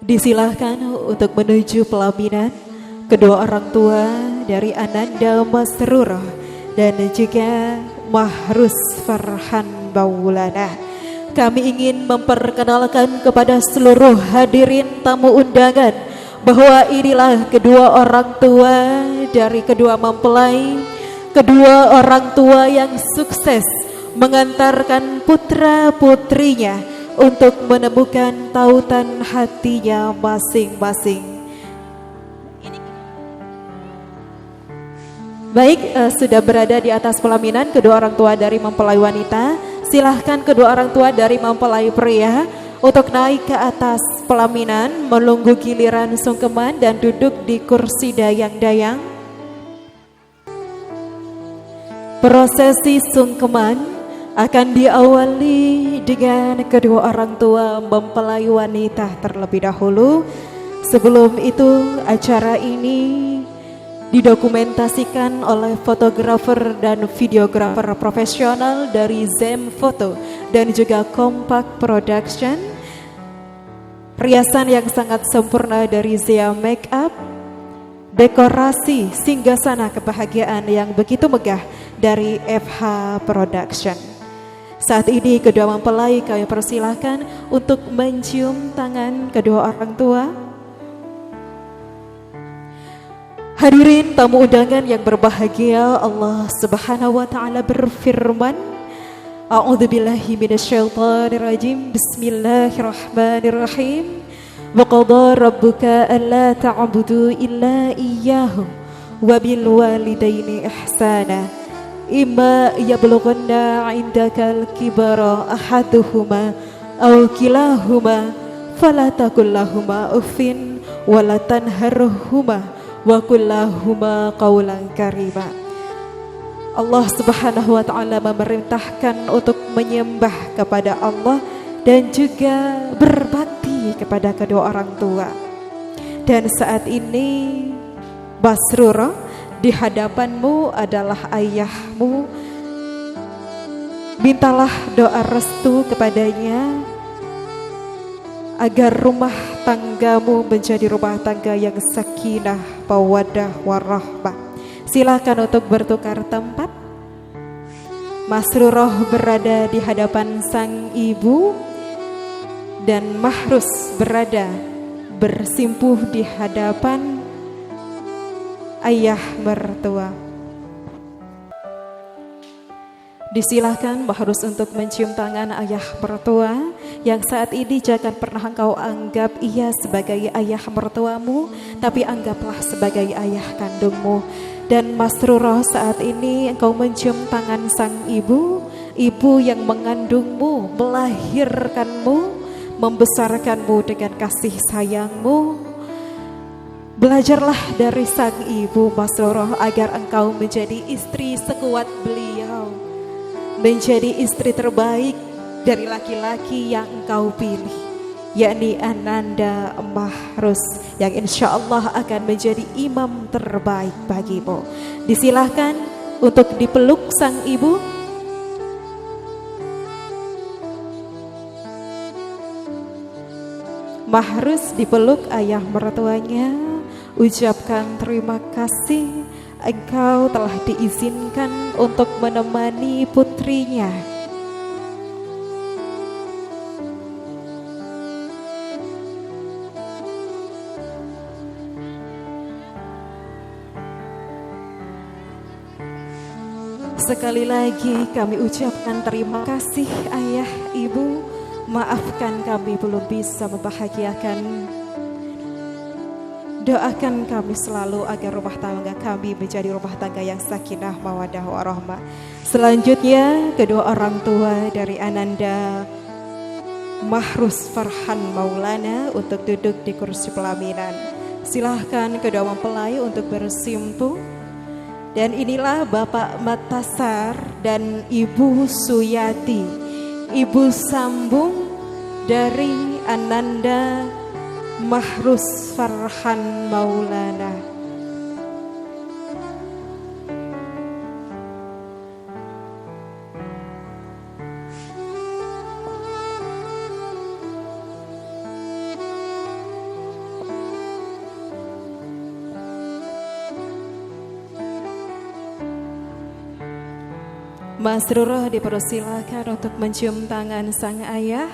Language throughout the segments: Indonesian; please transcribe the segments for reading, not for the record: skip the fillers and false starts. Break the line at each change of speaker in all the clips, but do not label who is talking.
Disilahkan untuk menuju pelaminan kedua orang tua dari Ananda Masrurah dan juga Mahrus Farhan Maulana. Kami ingin memperkenalkan kepada seluruh hadirin tamu undangan bahwa inilah kedua orang tua dari kedua mempelai, kedua orang tua yang sukses mengantarkan putra-putrinya untuk menemukan tautan hatinya masing-masing. Baik, sudah berada di atas pelaminan kedua orang tua dari mempelai wanita. Silahkan kedua orang tua dari mempelai pria untuk naik ke atas pelaminan, menunggu giliran sungkeman dan duduk di kursi dayang-dayang. Prosesi sungkeman akan diawali dengan kedua orang tua mempelai wanita terlebih dahulu. Sebelum itu, acara ini didokumentasikan oleh fotografer dan videografer profesional dari Zem Photo dan juga Kompak Production. Riasan yang sangat sempurna dari Zia Makeup, dekorasi singgasana kebahagiaan yang begitu megah dari FH Production. Saat ini kedua mempelai kami persilahkan untuk mencium tangan kedua orang tua. Hadirin tamu undangan yang berbahagia, Allah Subhanahu wa taala berfirman, A'udzubillahi minasyaitonirrajim. Bismillahirrahmanirrahim. Wa qadha rabbuka alla ta'budu illa iyyahu wa bil walidaini ihsana. Imma yablughanna 'indakal kibara ahaduhuma aw kilahuma fala taqul lahumā uffin wa la tanharhumā wa kullahuma qawlan karima. Allah Subhanahu wa taala memerintahkan untuk menyembah kepada Allah dan juga berbakti kepada kedua orang tua. Dan saat ini Masrurah, di hadapanmu adalah ayahmu. Mintalah doa restu kepadanya agar rumah tanggamu menjadi rumah tangga yang sakinah, mawaddah, warahmah. Silakan untuk bertukar tempat. Masrurah berada di hadapan sang ibu dan Mahrus berada bersimpuh di hadapan ayah mertua. Disilahkan Mahrus untuk mencium tangan ayah mertua yang saat ini jangan pernah engkau anggap ia sebagai ayah mertuamu, tapi anggaplah sebagai ayah kandungmu. Dan Masrurah, saat ini engkau mencium tangan sang ibu, ibu yang mengandungmu, melahirkanmu, membesarkanmu dengan kasih sayangmu. Belajarlah dari sang ibu Masrurah agar engkau menjadi istri sekuat beliau, menjadi istri terbaik dari laki-laki yang engkau pilih, yakni Ananda Mahrus, yang insya Allah akan menjadi imam terbaik bagimu. Disilahkan untuk dipeluk sang ibu. Mahrus dipeluk ayah mertuanya, ucapkan terima kasih. Engkau telah diizinkan untuk menemani putrinya. Sekali lagi kami ucapkan terima kasih ayah, ibu. Maafkan kami belum bisa membahagiakan. Doakan kami selalu agar rumah tangga kami menjadi rumah tangga yang sakinah, mawaddah, warahmah. Selanjutnya kedua orang tua dari Ananda Mahrus Farhan Maulana untuk duduk di kursi pelaminan. Silahkan kedua mempelai untuk bersimpuh. Dan inilah Bapak Matasar dan Ibu Suyati, ibu sambung dari Ananda Mahrus Farhan Maulana. Mas Ruro dipersilakan untuk mencium tangan sang ayah,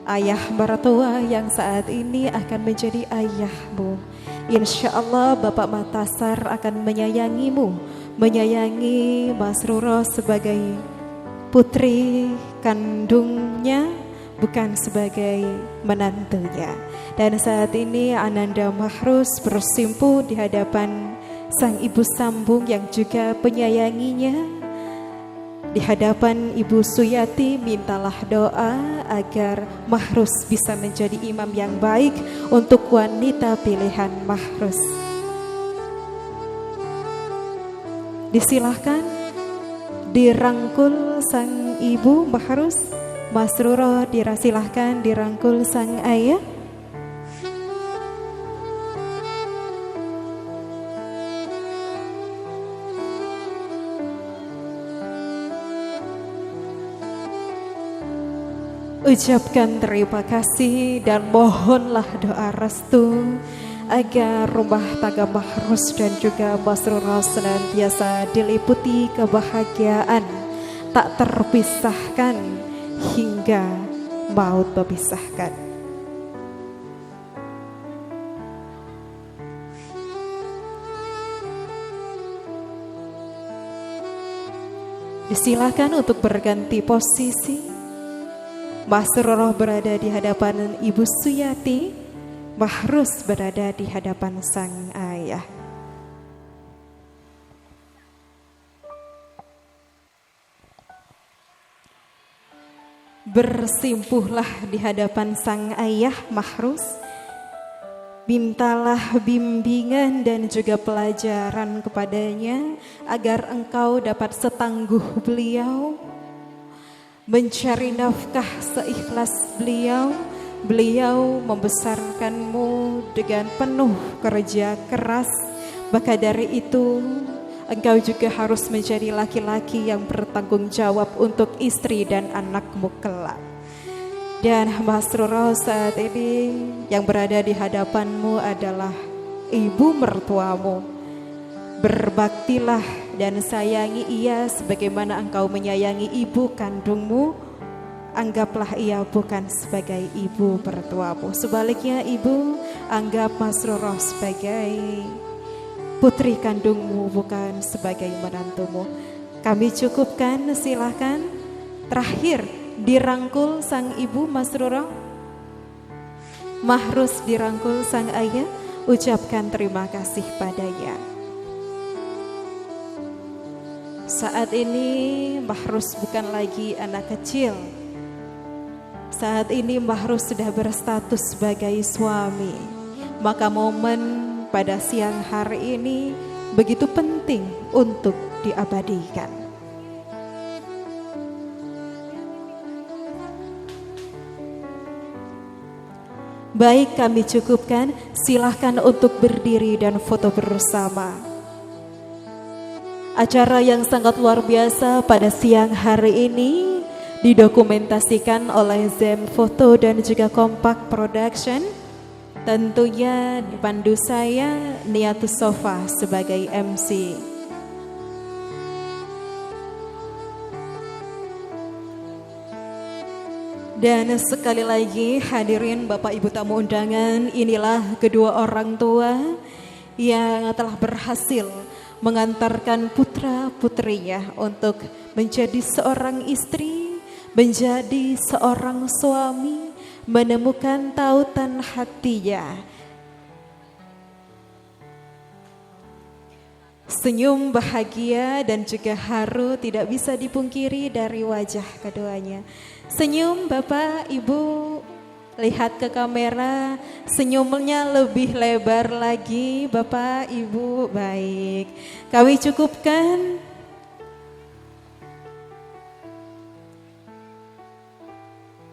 ayah mertua yang saat ini akan menjadi ayahmu. Insya Allah Bapak Matassar akan menyayangimu, menyayangi Mas Ruro sebagai putri kandungnya, bukan sebagai menantunya. Dan saat ini Ananda Mahrus bersimpuh di hadapan sang ibu sambung yang juga penyayanginya. Di hadapan Ibu Suyati mintalah doa agar Mahrus bisa menjadi imam yang baik untuk wanita pilihan Mahrus. Disilahkan dirangkul sang ibu Mahrus. Mas Ruro disilahkan dirangkul sang ayah. Ucapkan terima kasih dan mohonlah doa restu agar rumah tangga Mahrus dan juga Mas Ruro senantiasa diliputi kebahagiaan, tak terpisahkan hingga maut memisahkan. Disilakan untuk berganti posisi. Mas Ruro berada di hadapan Ibu Suyati, Mahrus berada di hadapan sang ayah. Bersimpuhlah di hadapan sang ayah Mahrus. Mintalah bimbingan dan juga pelajaran kepadanya agar engkau dapat setangguh beliau mencari nafkah seikhlas beliau. Beliau membesarkanmu dengan penuh kerja keras. Maka dari itu engkau juga harus menjadi laki-laki yang bertanggung jawab untuk istri dan anakmu kelak. Dan Mas Ruro saat ini yang berada di hadapanmu adalah ibu mertuamu. Berbaktilah dan sayangi ia sebagaimana engkau menyayangi ibu kandungmu. Anggaplah ia bukan sebagai ibu mertuamu. Sebaliknya ibu, anggap Mas Ruro sebagai putri kandungmu, bukan sebagai menantumu. Kami cukupkan, silahkan. Terakhir dirangkul sang ibu Mas Ruro. Mahrus dirangkul sang ayah. Ucapkan terima kasih padanya. Saat ini Mahrus bukan lagi anak kecil. Saat ini Mahrus sudah berstatus sebagai suami. Maka momen pada siang hari ini begitu penting untuk diabadikan. Baik, kami cukupkan. Silahkan untuk berdiri dan foto bersama. Acara yang sangat luar biasa pada siang hari ini didokumentasikan oleh Zen Foto dan juga Kompak Production. Tentunya dipandu saya Niatus Sofa sebagai MC. Dan sekali lagi hadirin Bapak Ibu tamu undangan, inilah kedua orang tua yang telah berhasil mengantarkan putra-putrinya untuk menjadi seorang istri, menjadi seorang suami, menemukan tautan hatinya. Senyum bahagia dan juga haru tidak bisa dipungkiri dari wajah keduanya. Senyum Bapak, Ibu, lihat ke kamera, senyumnya lebih lebar lagi Bapak, Ibu. Baik, kami cukupkan.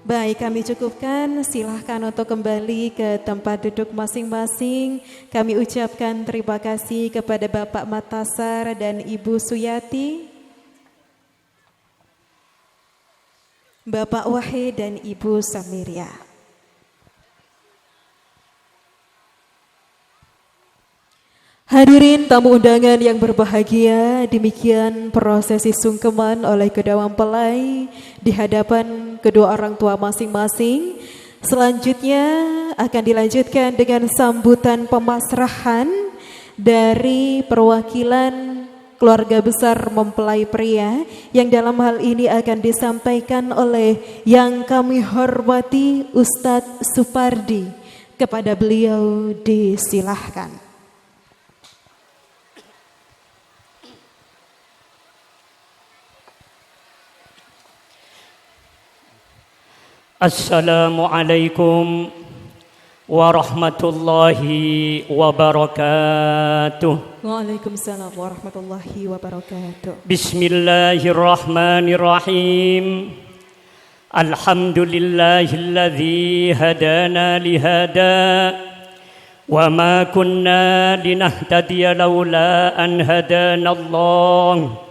Baik, kami cukupkan. Silahkan untuk kembali ke tempat duduk masing-masing. Kami ucapkan terima kasih kepada Bapak Matassar dan Ibu Suyati, Bapak Wahid dan Ibu Samiria. Hadirin tamu undangan yang berbahagia, demikian prosesi sungkeman oleh kedua mempelai di hadapan kedua orang tua masing-masing. Selanjutnya akan dilanjutkan dengan sambutan pemasrahan dari perwakilan keluarga besar mempelai pria yang dalam hal ini akan disampaikan oleh yang kami hormati Ustadz Supardi. Kepada beliau disilahkan.
Assalamualaikum warahmatullahi wabarakatuh.
Waalaikumsalam warahmatullahi wabarakatuh.
Bismillahirrahmanirrahim. Alhamdulillahilladzi hadana lihada wa ma kunna linahtadiya laula an hadana Allah.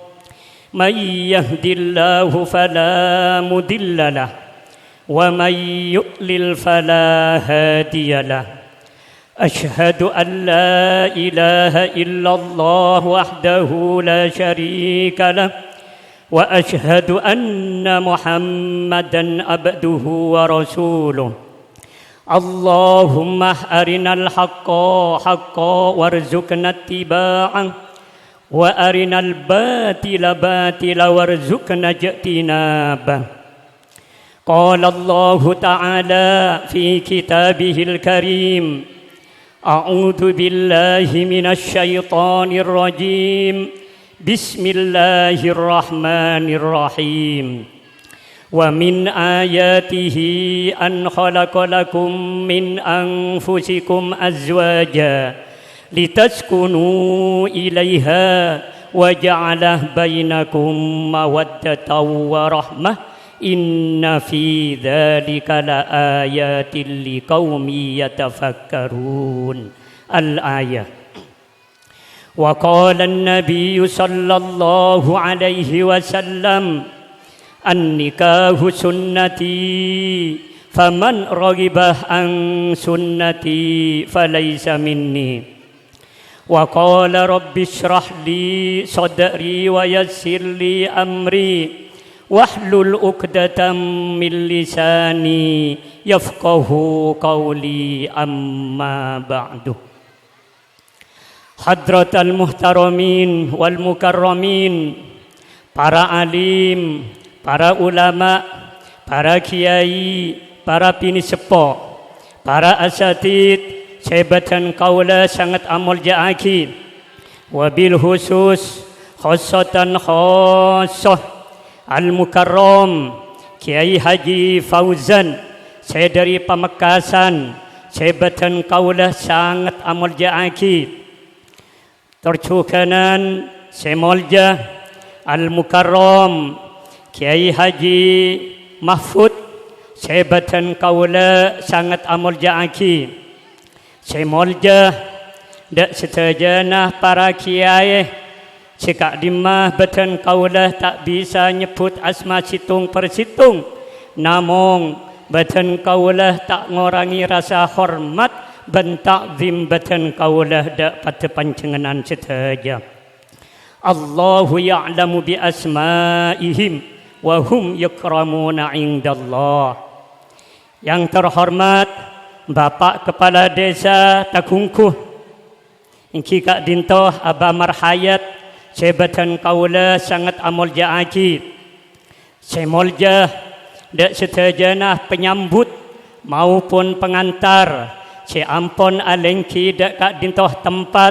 May yahdillahu fala mudilla lahu ومن يضلل فلا هادي له أشهد أن لا إله إلا الله وحده لا شريك له وأشهد أن محمدا عبده ورسوله اللهم أرنا الحق حقا وارزقنا اتباعه وأرنا الباطل باطلا وارزقنا اجتنابه. قال الله تعالى في كتابه الكريم أعوذ بالله من الشيطان الرجيم بسم الله الرحمن الرحيم ومن آياته أن خلق لكم من أنفسكم أزواجا لتسكنوا إليها وجعل بينكم مودة ورحمة إن في ذلك لآيات لقوم يتفكرون. الآية. وقال النبي صلى الله عليه وسلم النكاح سنتي فمن رغب عن سنتي فليس مني. وقال رب اشرح لي صدري ويسر لي أمري واحلل عقدة من لساني يفقه قولي أما بعد. حضرة المحترمين والمكرمين, para alim, para ulama, para kiai, para pinisepo, para asatid, sebatan kaula sangat amul ja'aki, wabil khusus khususatan khusus Al-Mukarram Kiai Haji Fauzan, saya dari Pamekasan, sebatan kaulah sangat amal ja'aki. Tercukanan semolja Al-Mukarram Kiai Haji Mahfud, sebatan kaulah sangat amal ja'aki. Semolja dak setajana para kiai Cikak dimah beten kaulah tak bisa nyebut asma situng persitung, namun beten kaulah tak ngorangi rasa hormat dan takzim beten kaulah dak pada pancenganan setaja. Allahu ya'lamu bi asma'ihim wa hum yakramuna indallah. Yang terhormat Bapak Kepala Desa Takungkuh, Inki Kak Dintoh Abah Marhayat, sebatan kaula sangat amul ja'aki. Semolja dak setajana penyambut maupun pengantar, ampun alengki dak Kak Dintoh tempat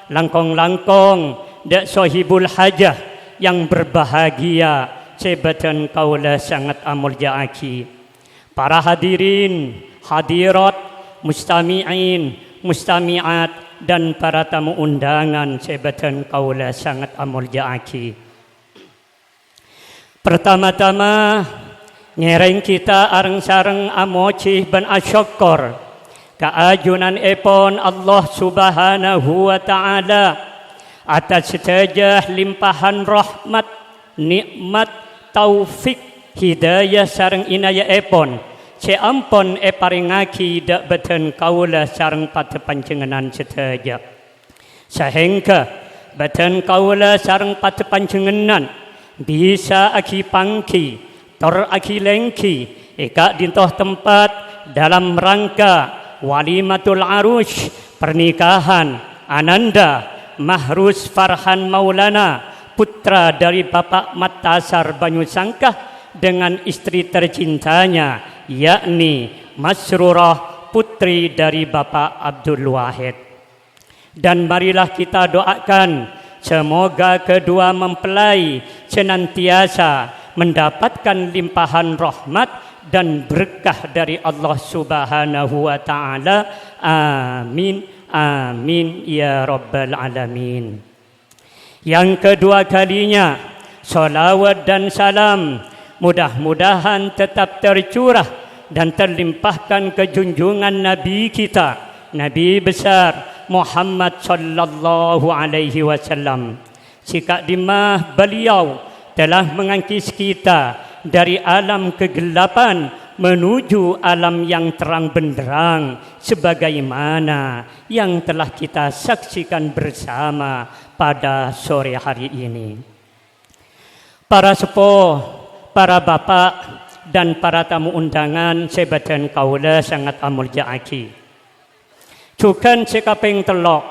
langkong-langkong dak sahibul hajah yang berbahagia, sebatan kaula sangat amul ja'aki. Para hadirin, hadirat, mustami'in, mustami'at dan para tamu undangan, sebatan kaula sangat amul ja'aki. Pertama-tama ngereng kita areng-sareng amoci ban asyokor kaajunan epon Allah Subhanahu wa ta'ala atas setajah limpahan rahmat, nikmat, taufik, hidayah sareng inaya epon. Ampun paringaki dak beten kaula sareng pada pancenganan setaja. Sehingga beten kaula sareng patepanjenengan bisa aki pangki tor aki lengki eka dintoh tempat dalam rangka walimatul arush pernikahan Ananda Mahrus Farhan Maulana putra dari Bapak Matasar Banyusangkah dengan istri tercintanya yakni Masrurah putri dari Bapak Abdul Wahid. Dan marilah kita doakan semoga kedua mempelai senantiasa mendapatkan limpahan rahmat dan berkah dari Allah Subhanahu wa taala. Amin amin ya rabbal alamin. Yang kedua kalinya salawat dan salam mudah-mudahan tetap tercurah dan terlimpahkan ke junjungan Nabi kita, Nabi besar Muhammad sallallahu alaihi wasallam. Jika dimah beliau telah mengangkis kita dari alam kegelapan menuju alam yang terang benderang sebagaimana yang telah kita saksikan bersama pada sore hari ini. Para sepuh, para bapak dan para tamu undangan sebatan kaula sangat amulja aki. Cukan sekaping telok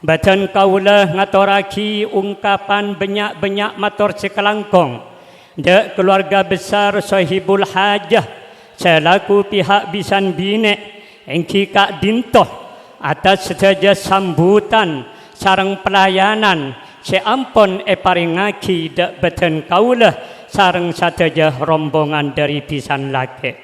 batan kaula ngatoraki ungkapan banyak-banyak matur sekelangkong de keluarga besar sahibul hajah selaku pihak bisan bine engki kak dintoh atas saja sambutan sareng pelayanan seampun paringaki de batan kaula sareng saja rombongan dari pisan laki.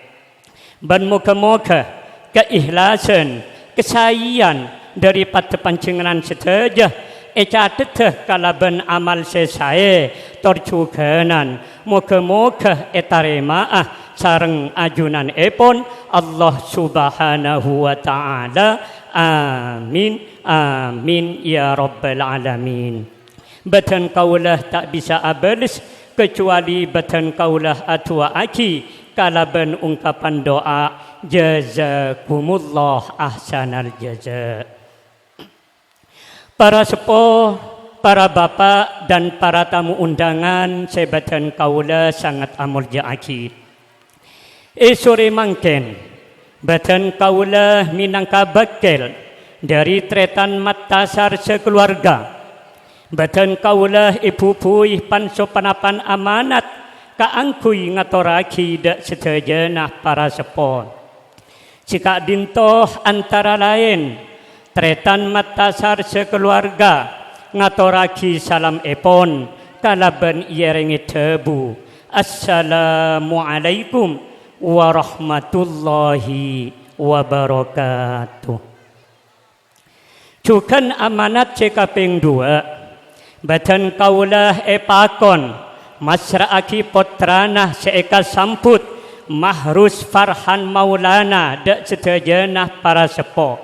Ben moga-moga keikhlasan kesayian dari patepanjenengan sedaja ecateteh kalaban amal sesae torcukenan moga-moga etaremaah sareng ajunan epon Allah Subhanahu wa taala. Amin amin ya rabbal alamin. Batan kaulah tak bisa abalis kecuali batan kaulah atua aki kalaban ungkapan doa jazakumullah ahsanal jaza. Para sepuh, para bapak dan para tamu undangan sebatan kaula sangat amulja aki. Sore mangken batan kaula minangka bakal dari tretan Matasar sekeluarga. Batan kaula ibu puih pansopanapan amanat kaangkuy ngatoraki dak sedajanah para sepuh. Jika dintoh antara lain tretan Matasar sekeluarga ngatoraki salam epon kalaban ierengi tebu. Assalamualaikum warahmatullahi wabarakatuh. Cukan amanat cekaping dua batan kaulah epakon masraaki potranah seeka samput Mahrus Farhan Maulana dak sedajanah para sepuh.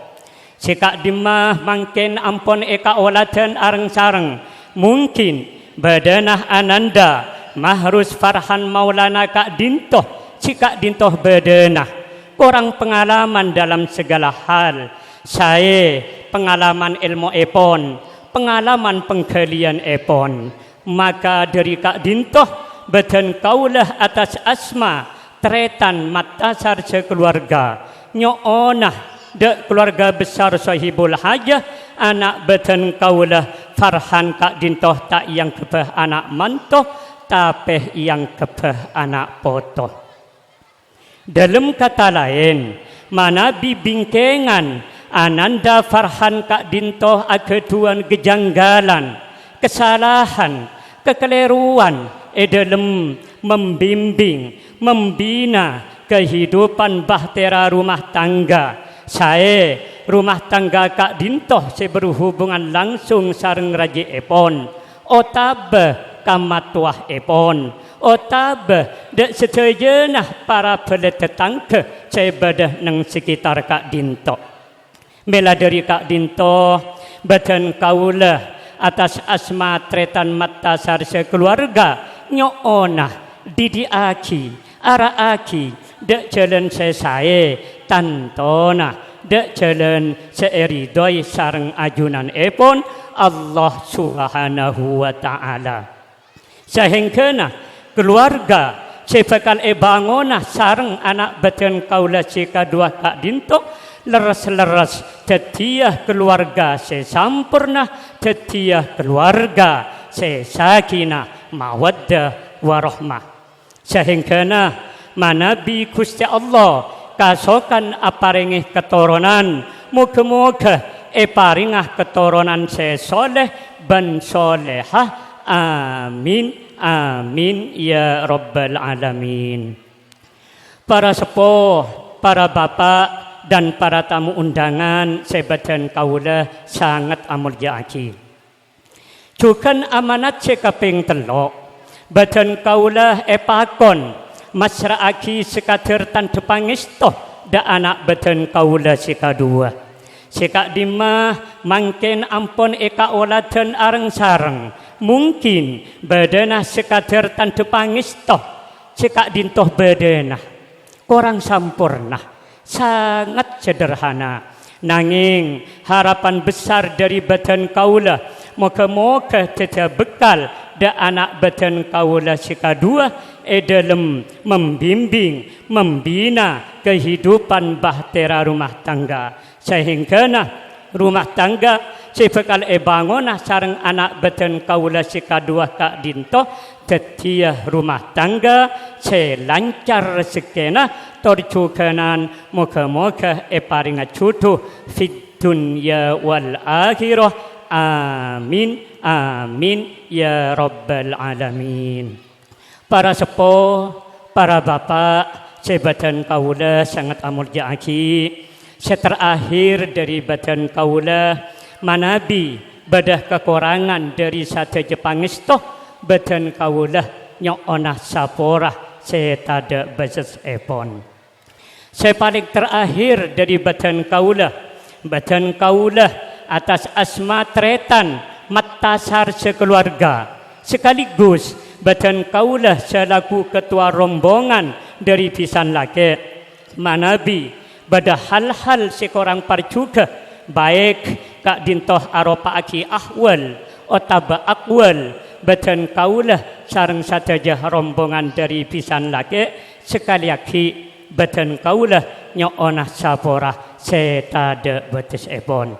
Jika dimah mangkin ampun eka olatan areng sareng mungkin badanah Ananda Mahrus Farhan Maulana kak dintoh jika dintoh badanah kurang pengalaman dalam segala hal. Saya pengalaman ilmu epon, pengalaman penggalian epon, maka dari kak dintoh badan kaulah atas asma tretan Matasar sekeluarga nyoonah de keluarga besar sahibul hajah anak badan kaulah Farhan kak dintoh tak yang kebah anak mantoh tapi yang kebah anak potoh. Dalam kata lain mana bibingkengan Ananda Farhan kak dintoh akeduan kejanggalan kesalahan kekeliruan dalam membimbing membina kehidupan bahtera rumah tangga. Saya rumah tangga kak dintoh saya berhubungan langsung sareng raja epon otabe kamatuah epon otabe dek setejenah para peletetangke saya badah nang sekitar kak dintoh. Bela dari kak dintoh badan kaulah atas asma tretan Matasar sekeluarga nyoonah didiaki araaki dek jalan saya tantona dek jalan seeridoi sareng ajunan epon Allah Subhanahu wa taala. Sehingga keluarga sebekal bangunah sareng anak beten kaula cikadua kak dinto leres-leres tetiah keluarga sesampurna, tetiah keluarga sesakinah mawaddah warahmah. Sehingga manabi Gusti Allah kasokan aparengih keturunan, muga-muga paringah keturunan sesoleh ban solehah. Amin, amin ya rabbal alamin. Para sepuh, para bapak dan para tamu undangan sebeten kaula sangat amulya aki. Jukan amanat sekaping telok, beten kaula pakon masra aki sekatir tan depangistoh da anak beten kaula sekadua. Seka dimah mangken ampun eka olaten areng sareng. Mungkin badanah sekadir tante pangistoh, seka dintoh badanah korang sampurna, sangat sederhana. Nanging harapan besar dari badan kaula, moga-moga tetap bekal da anak badan kaula sekadua dalam membimbing, membina kehidupan bahtera rumah tangga. Sehingga rumah tangga sebekal bangunah sareng anak beten kaula sikadua kak dinto tetiah rumah tangga selancar rezekina torjukanan moga-moga paringa cutu fid dunya wal akhirah. Amin, amin ya rabbal alamin. Para sepuh, para bapak sebatan kaula sangat amulya aki. Seterakhir dari badan kaula manabi badah kekurangan dari sate Jepangistoh badan kaula nyonah saporah setada bases epon. Sepaling terakhir dari badan kaula atas asma tretan matasar sekeluarga sekaligus badan kaula selaku ketua rombongan dari pisan laki manabi pada hal-hal sekorang parcuga baik kak dintoh aropa aki ahwal otaba akwal batan kaulah sareng satajah rombongan dari pisan laki sekali aki batan kaulah nyonah saporah setada batas epon.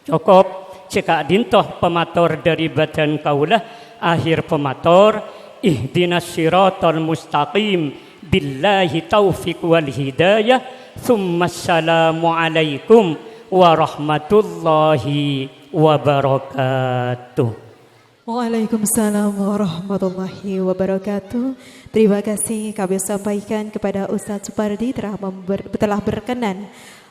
Cukup cekak dintoh pemator dari batan kaulah akhir pemator ihdinas siratal mustaqim billahi taufiq wal hidayah. Assalamualaikum warahmatullahi wabarakatuh.
Waalaikumsalam warahmatullahi wabarakatuh. Terima kasih kami sampaikan kepada Ustadz Supardi telah berkenan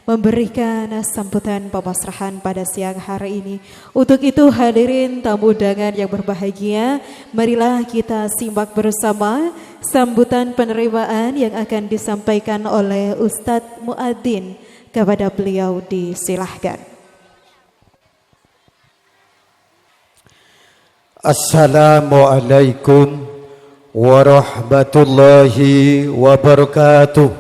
memberikan sambutan pemasrahan pada siang hari ini. Untuk itu hadirin tamu undangan yang berbahagia, marilah kita simak bersama sambutan penerimaan yang akan disampaikan oleh Ustadz Muadzin. Kepada beliau disilahkan.
Assalamualaikum warahmatullahi wabarakatuh.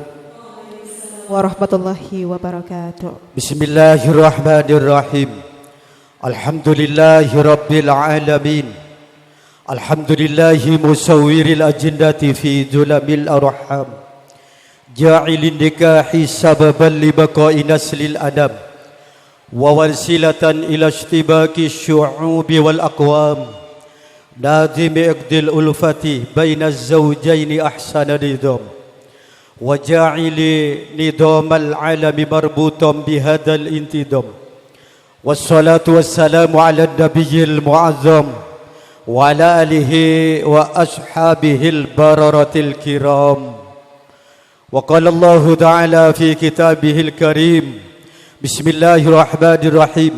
Warahmatullahi wabarakatuh.
Bismillahirrahmanirrahim. Alhamdulillahi rabbil alamin. Alhamdulillahi musawwiril ajindati fi zulamil arham. Ja'ilin nikahi sababan li baqa'i naslil adam wa wasilatan ila ishtibaki syu'ubi wal aqwam. Nadhimi iqdil ulfati baina az-zawjaini ahsana nidam. وجاعل نظام العالم مربوطا بهذا الانتظام والصلاة والسلام على النبي المعظم وعلى آله وأصحابه البررة الكرام. وقال الله تعالى في كتابه الكريم بسم الله الرحمن الرحيم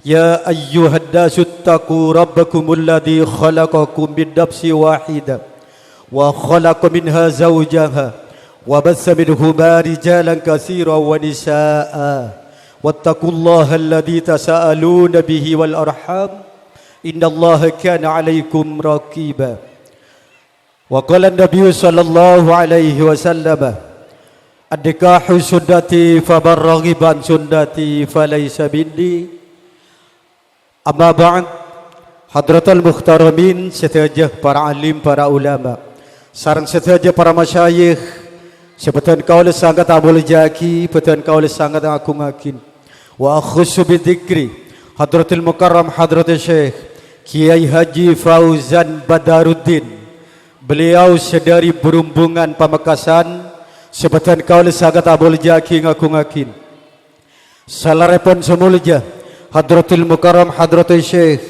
يا أيها الناس اتقوا ربكم الذي خلقكم من نفس واحدة وخلق منها زوجها وبث منهما رجالا كثيرا ونساء واتقوا الله الذي تساءلون به والأرحام إن الله كان عليكم رقيبا. وقال النبي صلى الله عليه وسلم النكاح سنتي فمن رغب عن سنتي فليس مني. Amma ba'd, hadratul mukhtaramin, setiaja para alim, para ulama, sarang setiaja para masyayikh, sebetan kaula sangat abul jaki, betan kaula sangat aku ngakin. Wa akhussu bidzikri hadratul mukarram hadratul syekh Kiai Haji Fauzan Badaruddin. Beliau sedari Berumbungan Pamekasan, sebetan kaula sangat abul jaki ngaku ngakin. Salarepon semulja hadratul mukarram hadratul syekh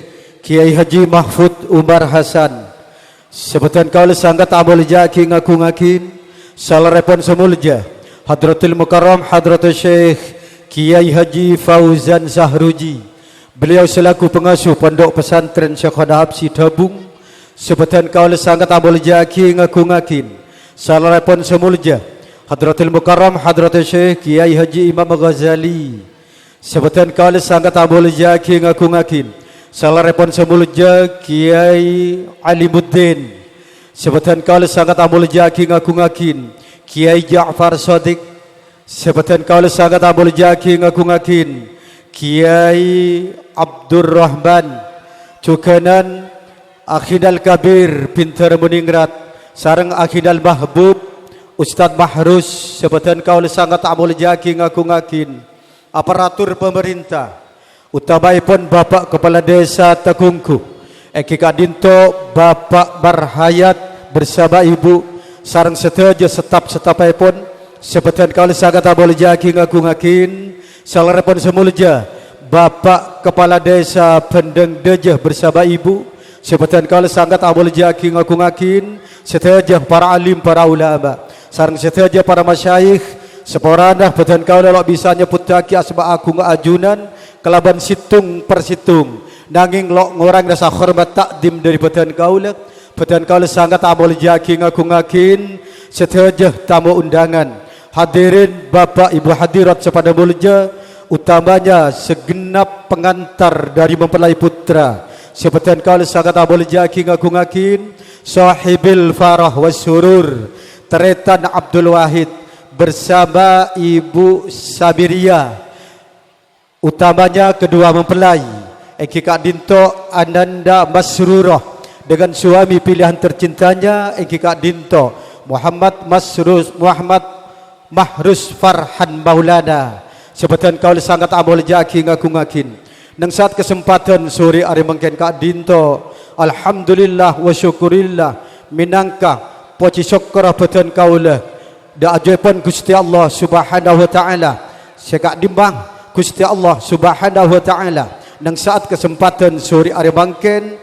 Kiai Haji Mahfud Umar Hasan, sebetan kaula sangat abul jaki ngaku ngakin. Salarepon semulja hadratul mukarram hadratul syekh Kiai Haji Fauzan Zahruji. Beliau selaku pengasuh Pondok Pesantren Syekh Hadab Sitabung, sebetan kaula sangat abul jaki ngaku ngakin. Salarepon semulja hadratul mukarram hadratul syekh Kiai Haji Imam Ghazali, sebetan kaula sangat abul jaki ngaku ngakin. Salarepon semulja Kiai Alimuddin, sebetan kaula sangat abul jaki ngaku ngakin. Kiai Ja'far Shadiq, sebetan kaula sangat abul jaki ngaku ngakin. Kiai Abdurrahman Cukanan, Akhidal Kabir Pintar Meningrat, sareng Akhidal Mahbub Ustaz Mahrus, sebetan kaula sangat abul jaki ngaku ngakin. Aparatur pemerintah, utamaipun Bapak Kepala Desa Tekungku, Eki Kadinto, Bapak Barhayat bersama Ibu, sareng setiaja setap-setapaipun, sebetan kaula sangat abul jaki ngaku ngakin. Salarepon semulja Bapak Kepala Desa Pendeng Dejah bersama Ibu, sebetan kaula sangat abul jaki ngaku ngakin. Setiaja para alim, para ulama, sareng setiaja para masyayikh, seporanah betan kaula lok bisa nyebut taki asma aku ngajunan kelaban situng persitung, nanging lok ngorang rasa hormat takdim dari betan kaula sangat abul jaki ngaku ngakin. Setiaja tamu undangan, hadirin Bapak Ibu hadirat sepada mulja, utamanya segenap pengantar dari mempelai putra, sebetan kaula sangat abul jaki ngaku ngakin. Sahibil farah wasyurur Teretan Abdul Wahid bersama Ibu Sabiria, utamanya kedua mempelai Eki Kak Dinto Ananda Masrurah dengan suami pilihan tercintanya Eki Kak Dinto Muhammad Mahrus Farhan Maulana, sebetan kaula sangat abul jaki ngaku ngakin. Nang saat kesempatan sore hari mungkin Kak Dinto, alhamdulillah wa syukurillah, minangka poci syukur betan kaula da ajaipun Gusti Allah Subhanahu wa taala, sekak dimbang Gusti Allah Subhanahu wa taala nang saat kesempatan sore hari mungkin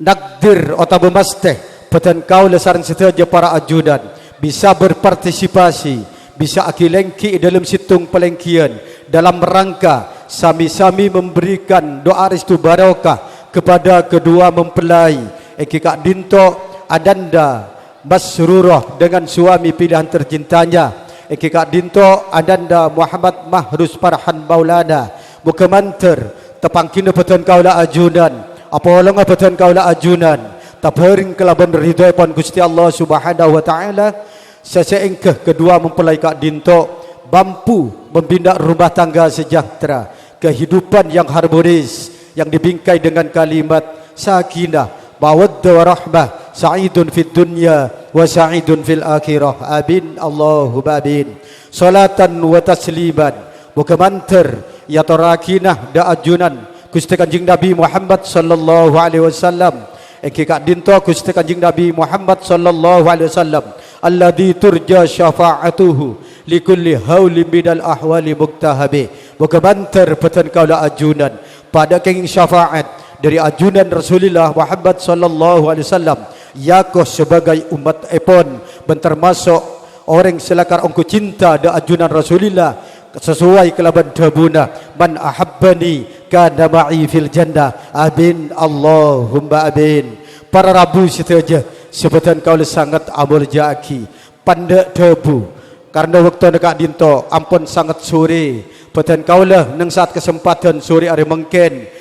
nakdir atau masteh betan kaula sareng setiaja para ajudan bisa berpartisipasi, bisa akilengki dalam situng pelengkian dalam rangka sami-sami memberikan doa restu barokah kepada kedua mempelai Eki Kak Dinto Ananda Masrurah dengan suami pilihan tercintanya Eki Kak Dinto Ananda Muhammad Mahrus Farhan Maulana. Muka manter tepangkina betan kaula ajunan, apa walonga betan kaula ajunan, tapering kelaban ridhoipun Gusti Allah Subhanahu wa taala, seseengkeh kedua mempelai Kak Dinto mampu membina rumah tangga sejahtera, kehidupan yang harmonis, yang dibingkai dengan kalimat sakinah, mawaddah warahmah, sa'idun fid dunya wa sa'idun fil akhirah. Amin Allahumma amin. Salatan wa tasliman muga manter ya tarakinah da ajunan Gusti Kanjeng Nabi Muhammad sallallahu alaihi wasallam, Eki Kak Dinto Gusti Kanjeng Nabi Muhammad sallallahu alaihi wasallam alladzi turja syafa'atuhu likulli hauli minal ahwali muktahabi. Muga banter betan kaula ajunan pada kenging syafaat dari ajunan Rasulullah Muhammad sallallahu alaihi wasallam, yakoh sebagai umat epon bentar masuk orang selakar ongko cinta da ajunan Rasulullah sesuai kelaban tabuna man ahabbani kana ma'i fil jannah. Amin Allahumma amin. Para rabu setiaja sebetan kaula sangat abul jaki pandek debu karena waktu Kak Dinto ampun sangat sore betan kaula nang saat kesempatan sore hari mungkin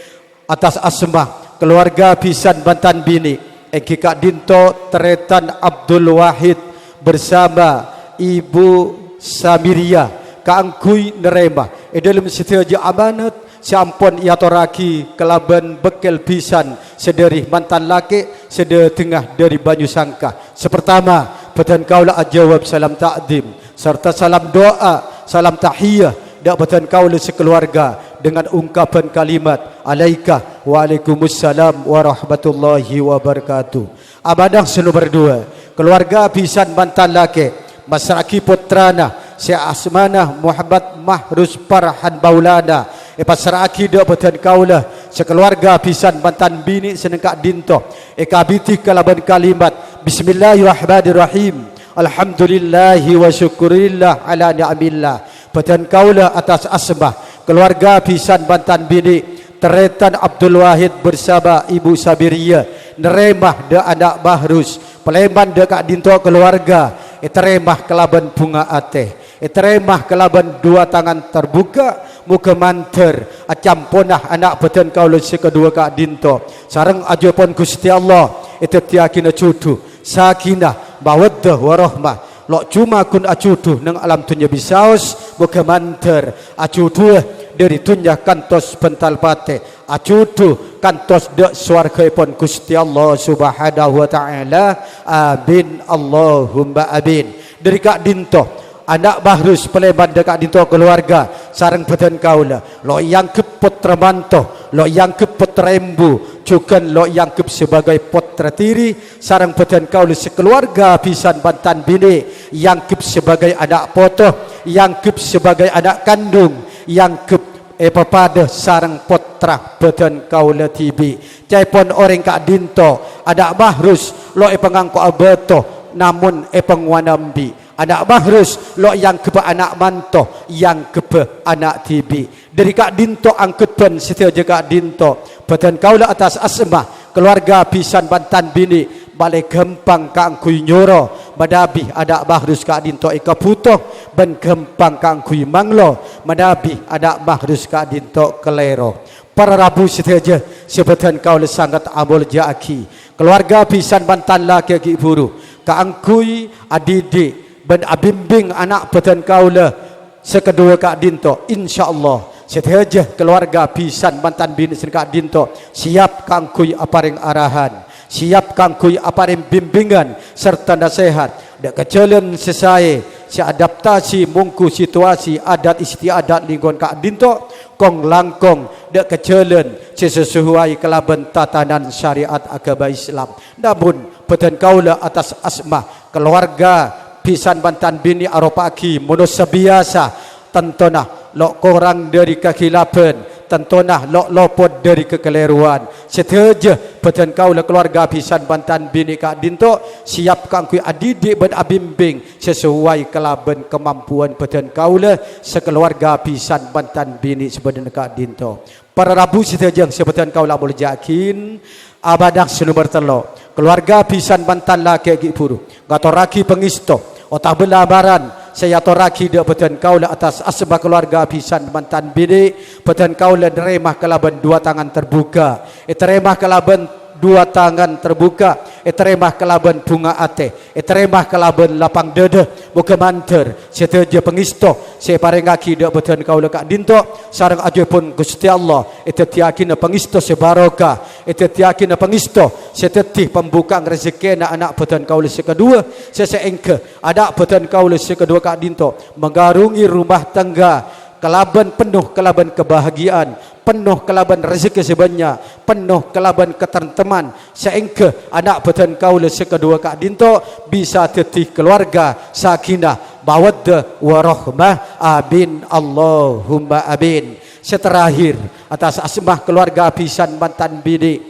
atas asma keluarga pisan Bantan Bini Eki Kak Dinto Teretan Abdul Wahid bersama Ibu Samiria kaangkui nerema dalam setiaja amanat siampun ia toraki kelaban bekel pisan sederi mantan laki sede tengah dari banyu sangka. Sepertama peten kaulah ajawab salam takdim serta salam doa, salam tahiyah dak peten kaulah sekeluarga dengan ungkapan kalimat alaika waalaikumsalam warahmatullahi wabarakatuh. Abadang senu berdua keluarga pisan mantan laki masraki putrana si Asmanah Muhammad Mahrus Farhan Baulana pasraki dak peten kaulah sekeluarga pisan mantan bini senengkak dinto kabiti kalaban kalimat bismillahirrahmanirrahim alhamdulillahi wa syukurillah ala ni'amillah peten kaulah atas asmah keluarga pisan mantan bini Teretan Abdul Wahid bersama Ibu Sabiria neremah de anak Mahrus Peleman dekat dinto keluarga teremah kelaban bunga ateh teremah kelaban dua tangan terbuka muka manter acamponah anak peten kaula sekedua kak dinto sareng ajopon Gusti Allah itu tiakina cudu sakinah mawaddah warahmah lo cuma kun acudu nang alam dunya bisaus muka manter acudu dari dunya kantos bental pate acudu kantos dek swargaipun Gusti Allah Subhanahu wa taala. Amin Allahumma amin. Dari kak dinto anak Mahrus Peleman dekat dinto keluarga sareng peten kaula lo yang ke putra manto lo yang ke putra embu juga lo yang ke sebagai putra tiri sareng peten kaula sekeluarga pisan bantan bini yang ke sebagai anak poto yang ke sebagai anak kandung yang ke pada sarang putra peten kaula tibi caipon orang kak dinto anak Mahrus lo pengangko abeto namun pengwanambi anak Mahrus lo yang kebe anak manto yang kebe anak tibi dari kak dinto angkutpen setia kak dinto peten kaula atas asmah keluarga pisan bantan bini balik gempang kangkui nyoro madabi anak Mahrus kak dinto ika putoh ben gempang kangkui manglo madabi anak Mahrus kak dinto kelero. Para rabu setia sebetan kaula sangat amul jaki keluarga pisan bantan laki ki buru kangkui adidik ben abimbing anak peten kaula sekedua kak dinto insyaallah setia keluarga pisan mantan bini sen kak dinto siap kangkui aparing arahan siap kangkui aparing bimbingan serta nasihat dak kecelen sesae si adaptasi mungku situasi adat istiadat lingkungan kak dinto kong langkong dak kecelen sesuai kelaban tatanan syariat agama Islam. Namun peten kaula atas asmah keluarga pisan bantan bini aropaki manusia biasa tentonah lo korang dari kekilapan tentonah lo lopot dari kekeliruan seteja peten kaula keluarga pisan bantan bini kak dinto siap kangkui adidik ben abimbing sesuai kelaban kemampuan peten kaula sekeluarga pisan bantan bini sebenarnya kak dinto. Para rabu seteja sebetan kaula boleh jakin abadah senomor telo keluarga pisan bantan laki gipuru gatoraki pengisto otak belabaran saya toraki dak peten kaula atas asbab keluarga pisan mantan bini peten kaula neremah kelaban dua tangan terbuka teremah kelaban dua tangan terbuka teremah kelaban bunga ate teremah kelaban lapang dede muka manter seteja pengisto saya parengaki dak peten kaula kak dinto sareng ajepun Gusti Allah tiakina pengisto sebarokah tiakina pengisto setetih pembukaan rezeki anak peten kaula sekedua seseengke anak peten kaula sekedua kak dinto menggarungi rumah tangga kelaban penuh kelaban kebahagiaan penuh kelaban rezeki sebanyak penuh kelaban ketenteman seengke anak peten kaula sekedua kak dinto bisa tetih keluarga sakinah mawaddah warahmah. Amin Allahumma amin. Seterakhir atas asmah keluarga pisan mantan bini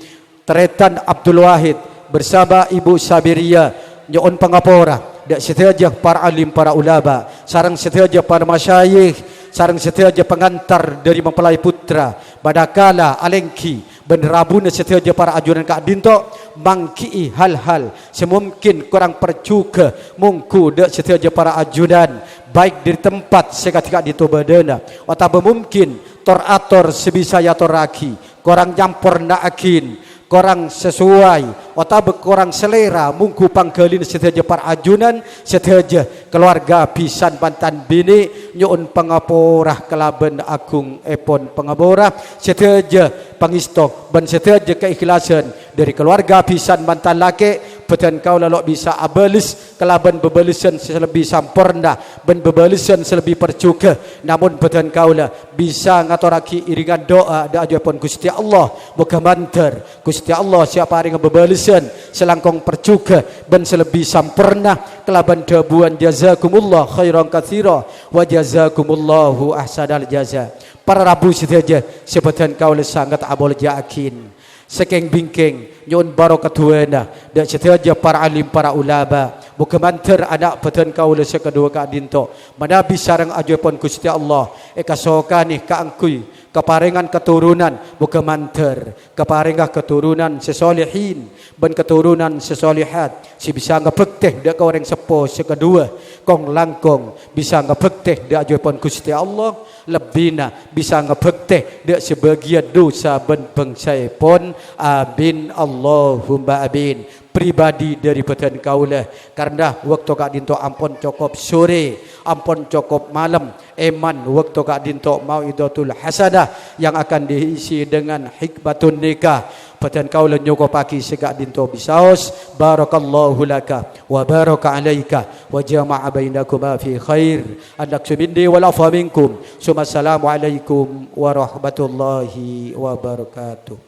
Teretan Abdul Wahid bersama Ibu Sabiria nyoon pangapora dak setia para alim para ulama sareng setia para masyayikh sareng setia pengantar dari mempelai putra badakala alengki benrabuna setia para ajuran kak dinto mangki hal-hal semungkin kurang percuka mungku dak setia para ajudan baik di tempat seketika di tobadana atau mungkin torator sebisa ya toraki korang nyampur naakin korang sesuai atau korang selera mungku panggelin seteja para ajunan seteja keluarga pisan bantan bini nyuun pangapurah kelaben agung epon pangapurah seteja pangisto ban seteja keikhlasan dari keluarga pisan mantan laki peten kau lalok bisa abelis kelaben bebelisan selebih sampurna ben bebelisan selebih percuka namun peten kau lah bisa ngatoraki iringan doa da ajapun Gusti Allah muga manter Gusti Allah siapa ring bebelisan selangkong percuka ben selebih sampurna kelaben dabuan jazakumullah khairan katsira wa jazakumullahu ahsanal jaza. Para rabu saja sebutan kau le sangat abol yakin sekeng bingking nyun barakatuana dan setiap para alim para ulama muka manter anak peten kau le sekedua ka dinto manabi sareng ajapun Gusti Allah ekasokani ka angkui keparingan keturunan muka manter keparingah keturunan sesolihin ben keturunan sesolihat si bisa ngebekteh dak orang sepo sekedua kong langkong bisa ngebekteh dak ajapun Gusti Allah lebina bisa ngebekteh dak sebagian dosa ben bangsa pun amin Allahumma amin pribadi dari peten kaulah karena waktu kak dinto ampun cukup sore ampun cukup malam eman waktu kak dinto mau'idatul hasanah yang akan diisi dengan hikmatun nikah peten kaulah nyoko pagi segak dinto bisaos barakallahu laka wa baraka alaika wa jama'a bainakuma fi khair anak subindi wal afa minkum assalamu alaikum warahmatullahi wabarakatuh.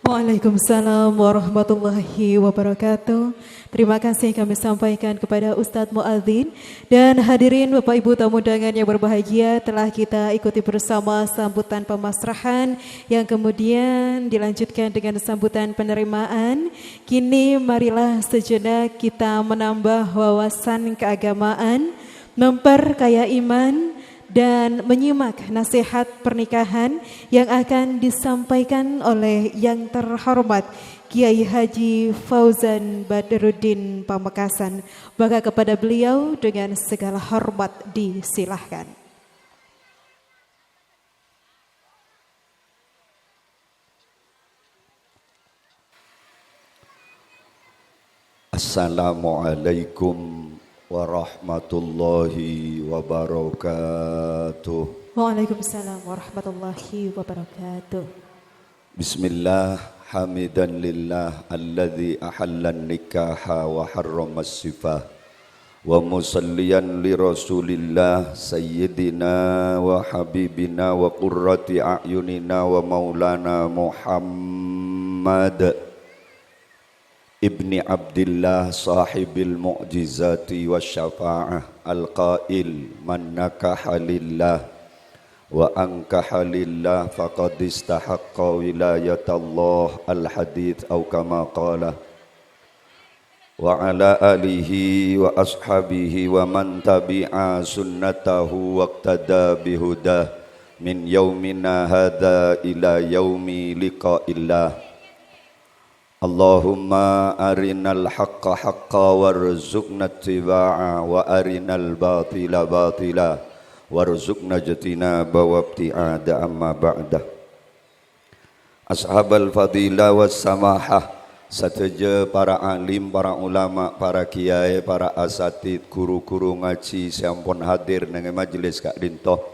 Waalaikumsalam warahmatullahi wabarakatuh. Terima kasih kami sampaikan kepada Ustadz Muadzin dan hadirin Bapak Ibu tamu undangan yang berbahagia, telah kita ikuti bersama sambutan pemasrahan yang kemudian dilanjutkan dengan sambutan penerimaan. Kini marilah sejenak kita menambah wawasan keagamaan, memperkaya iman, dan menyimak nasihat pernikahan yang akan disampaikan oleh yang terhormat Kiai Haji Fauzan Badruddin Pamekasan. Maka kepada beliau dengan segala hormat disilahkan.
Assalamualaikum warahmatullahi wabarakatuh.
Waalaikumsalam warahmatullahi wabarakatuh.
Bismillah, hamidan lillah alladzi ahallan nikaha wa harramas sifah wa musalliyan li rasulillah sayyidina wa habibina wa qurrati a'yunina wa maulana Muhammad ibni Abdillah sahibil mu'jizati wa syafa'ah al-qail man nakaha lillah wa ankaha lillah faqad istahaqqa wilayatallah al-hadith au kama qala wa ala alihi wa ashabihi wa man tabi'a sunnatahu waqtada bihudah min yaumina hadha ila yaumi liqa'illah. Allahumma arinal haqqa haqqa warzuqna ittiba'a wa arinal batila batila warzuqna jatinaba wabti'ada amma ba'da. Ashabal fadilah was samahah, sateja para alim, para ulama, para kiai, para asatid, guru-guru ngaji sampun hadir nang majelis kak dintoh.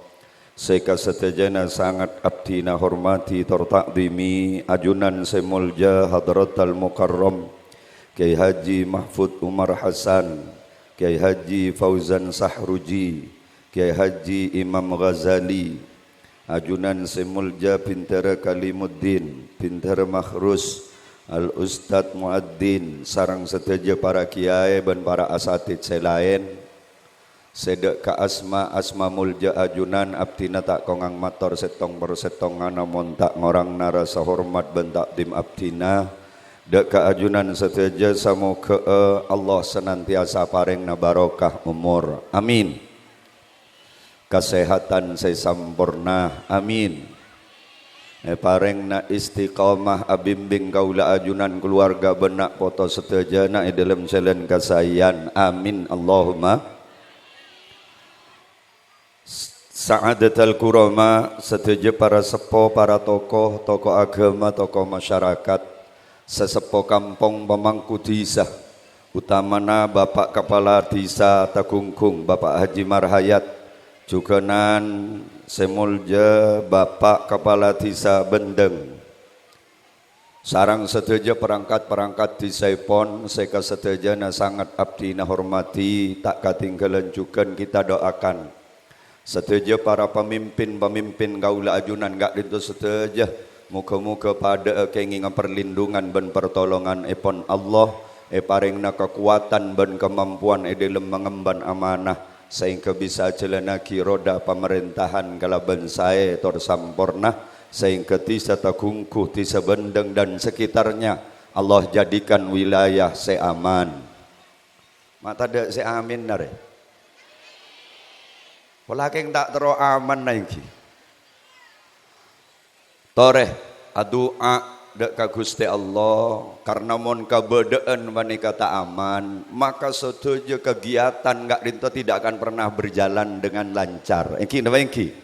Seka setejana sangat abdina hormati tertakdimi ajunan semulja hadratal mukarram Kiai Haji Mahfud Umar Hasan, Kiai Haji Fauzan Sahruji, Kiai Haji Imam Ghazali, ajunan semulja Pintara Kalimuddin, Pintara Makhrus, Al Ustadz Muadzin, sarang seteja para kiai dan para asatid selain. Sedek ka asma mulja ajunan abdina tak kongang mator setong bersetong namun tak ngorang nara sahormat bentak tim abdina dek ka ajunan seteja samoga Allah senantiasa paring na barokah umur amin, kesehatan saya sampurna amin, paring na istiqamah abimbing kaula ajunan keluarga benak foto seteja na dalam jalan kasayan amin Allahumma. Sa'adatul kurama, setuju para sepo, para tokoh, tokoh agama, tokoh masyarakat, sesepo kampung pemangku desa, utamana Bapak Kepala Desa Tegunggung, Bapak Haji Marhayat, Jukenan semulja Bapak Kepala Desa Bendeng. Sarang sedaja perangkat-perangkat desa pon seka sedajana sangat abdi na hormati tak katinggalan juga kita doakan. Sedaja para pemimpin gaula ajunan gak dintu sedaja muka-muka pada kenging perlindungan ben pertolongan epon Allah paringna kekuatan ben kemampuan dalam mengemban amanah sehingga bisa jalanaki roda pemerintahan kalaban saya tor sampurna sehingga tisa takungkuh tisa Bendeng dan sekitarnya Allah jadikan wilayah seaman. Mata ada seamin nare. Walaking tak tero aman naiki. Toreh adua dek ka Gusti Allah karena mon kabedaan manika tak aman maka setuju kegiatan gak dinto tidak akan pernah berjalan dengan lancar. Engki napa engki?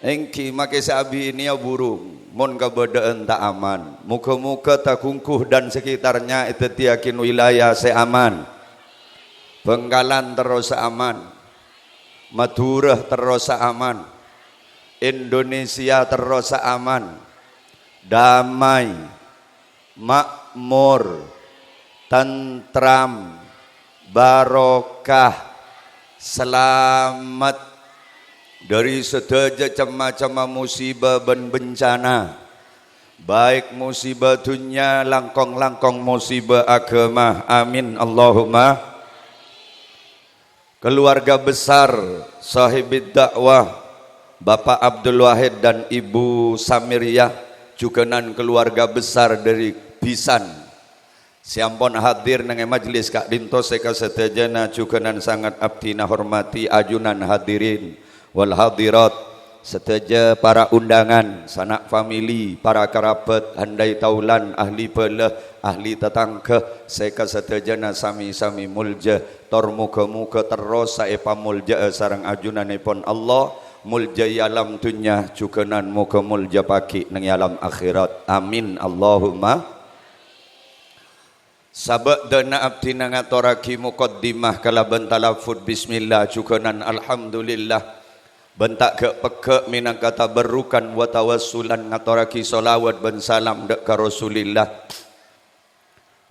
Engki make sabi ini ya burung mon kabedaan tak aman muka-muka takungkuh dan sekitarnya itu tiakin wilayah seaman Bengkalan terus aman Madura terus aman Indonesia terus aman damai makmur tentram barokah selamat dari sedaja macam-macam musibah dan bencana baik musibah dunia langkong-langkong musibah agama amin Allahumma. Keluarga besar sahibid dakwah Bapak Abdul Wahid dan Ibu Samiriyah juganan keluarga besar dari Bisan siampun hadir nang majelis kak dinto seka sedajana juganan sangat abdi na hormati ajunan hadirin wal hadirat sedaja para undangan sanak famili para kerabat handai taulan ahli belah ahli tetangga seka sedajana sami-sami mulja tor muga-muga terus sae pamulja sareng ajunanipun Allah mulja alam dunya juganan muga mulja pagi nang alam akhirat amin Allahumma. Sabak dana abdi nangatoraki muqaddimah kalaban talafud bismillah juganan alhamdulillah bentak ke peke minang kata berukan wa tawassulan ngatoraki solawat ben salam dek ka Rasulillah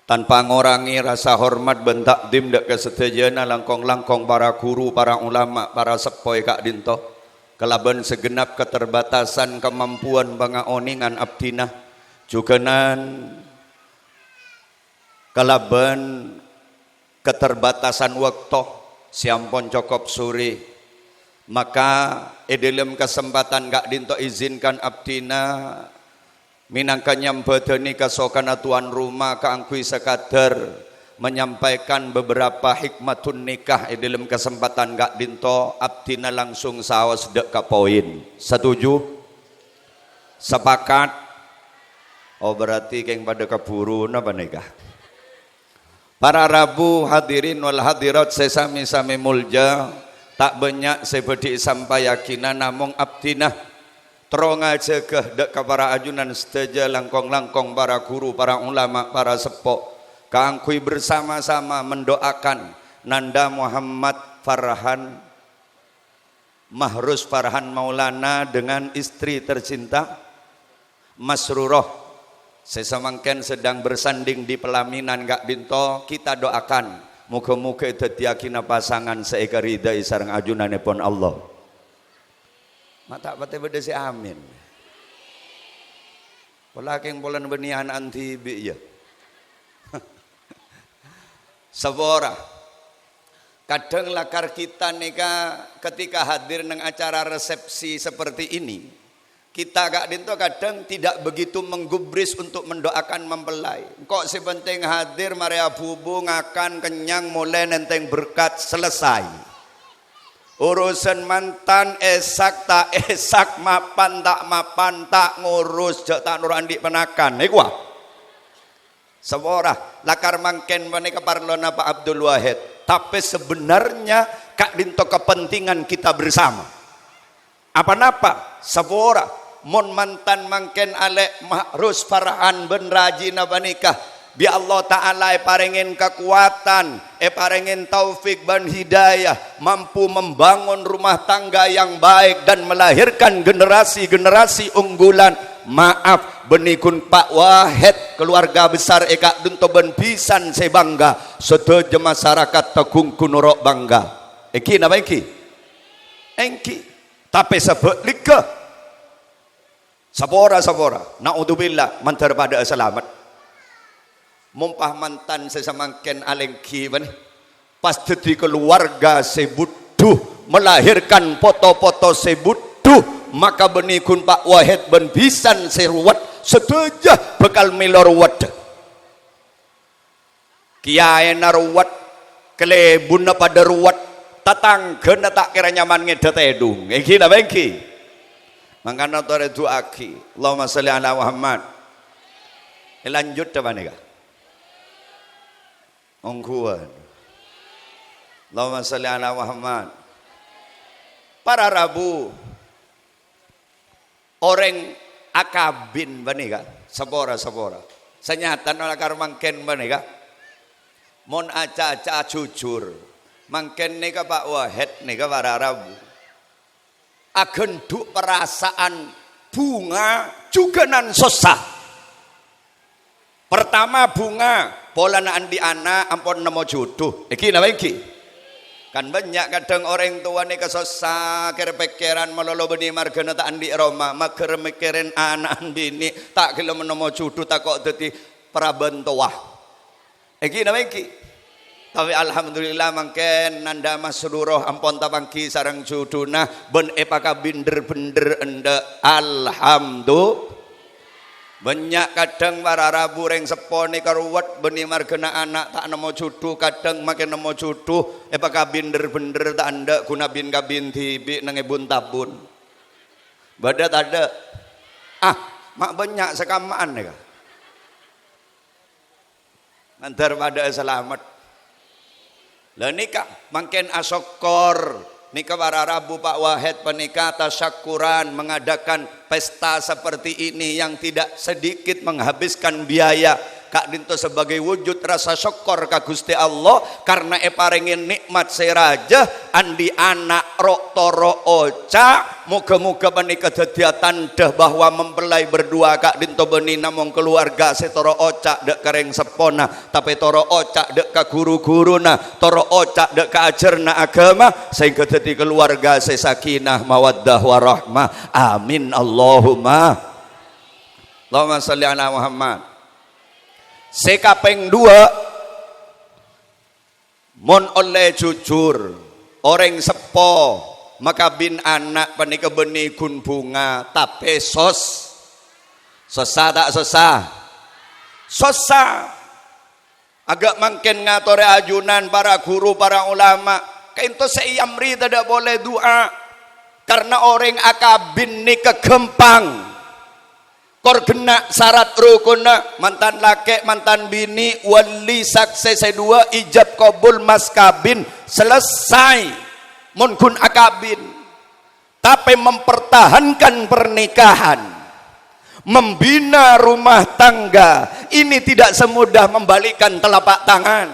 tanpa ngorangi rasa hormat ben takdim dek ke setejana langkong-langkong para guru para ulama para sepoi kak dinto kelaban segenap keterbatasan kemampuan bangaoningan abdinah juganan kelaban keterbatasan waktu siampun cokop suri maka dalam kesempatan gak dinto izinkan abdina minangka nyambadani kasokana tuan rumah kaangkui sekadar menyampaikan beberapa hikmatun nikah dalam kesempatan gak dinto abdina langsung sawas dek ka poin. Setuju? Sepakat? Oh berarti keng pada keburu napa nikah? Para rabu hadirin wal hadirat sesami-sami mulja tak banyak seperti sampai yakinan namung abdinah terong aja ke dek para ajunan sedaja langkong-langkong para guru para ulama para sepok kaangkui bersama-sama mendoakan Nanda Muhammad Farhan Mahrus Farhan Maulana dengan istri tercinta Masruroh sesamangken sedang bersanding di pelaminan gak dinto kita doakan muka-muka itu tiakina pasangan seekar ridai sarang ajunanipun Allah. Mata pate beda si amin. Walaking bulan benihan antibi ya. Sabora. Kadang lakar kita nika ketika hadir nang acara resepsi seperti ini. Kita gak dinto kadang tidak begitu menggubris untuk mendoakan mempelai. Kok sepenting hadir Maria bubu ngakan kenyang mulai nenteng berkat selesai. Urusan mantan esak tak esak mapan tak ngurus jak tak nurandi penakan. Iku Seborah lakar mangken menika parlona Pak Abdul Wahid. Tapi sebenarnya kak dinto kepentingan kita bersama. Apa-apa seborah mon mantan mangken alek Mahrus Farhan ben rajina banikah Bi Allah Ta'ala paringin kekuatan, paringin taufik dan hidayah, mampu membangun rumah tangga yang baik dan melahirkan generasi-generasi unggulan. Maaf benikun Pak Wahid keluarga besar eka dunto ben pisan saya bangga, setuju masyarakat Tegung Kunurok bangga. Eki napa eki? Engki. Tapi sebut lika. Sabora naudzubillah mantar pada selamat. Mumpah mantan sesamangken alengki bani pas jadi keluarga sebutuh melahirkan foto-foto sebutuh, maka benikun Pak Wahid ben bisan seruat setuju bekal milorwat kiai naruat kelebun pada ruat tatang kena tak kira nyaman ngedet edung iki napa iki mangkana tore doaki Allahumma sholli ala Muhammad. Lanjut apa nih kak? Ongkuan. Allahumma sholli ala Muhammad. Para Rabu orang akabin banika sabora senyatan olah karo mangken banika mon aca-aca jujur mangken nika Pak Wahid nika para Rabu agenduk perasaan bunga juga nan susah. Pertama bunga polanaan di anak ampun nemu jodoh iki napa iki kan banyak kadang orang tua nih kesosa kira pikiran melolo beni margana tak andi Roma mager mikirin anak bini tak kilo menemu jodoh tak kok dadi prabentoah iki napa iki. Tapi alhamdulillah mangken nanda masruroh ampun tapangki sarang juduna ben epaka binder ende alhamdulillah. Banyak kadang para Rabu reng seponi karuwat beni margana anak tak nemu jodoh kadang makin nemu jodoh epaka binder tak anda guna bin kabin tibi nangebun tabun badat ada mak banyak sekamaan nih kak nanti pada selamat. Lah nikah mangken asokor nikah para Rabu Pak Wahid penikah tasyakuran mengadakan pesta seperti ini yang tidak sedikit menghabiskan biaya kak dinto sebagai wujud rasa syukur ka Gusti Allah karena paringin nikmat seraja andi anak rok toro oca muga-muga menikah jadi tanda bahwa mempelai berdua kak dinto beni namung keluarga setoro oca dek kereng sepona tapi toro oca dek ka guru-guruna toro oca dek ka ajarna agama sehingga jadi keluarga sesakinah mawaddah warahmah amin Allahumma sholli ala Muhammad. Sekapeng 2 mon oleh jujur orang sepo maka bin anak panika beni kun bunga tapi susah tak susah agak mangken ngatore ajunan para guru para ulama kainto seiyamri tidak boleh doa karena orang akabin ni kegempang kor kena syarat rukuna mantan laki mantan bini wali saksi sedua ijab kabul mas kabin selesai mun kun akabin tapi mempertahankan pernikahan membina rumah tangga ini tidak semudah membalikkan telapak tangan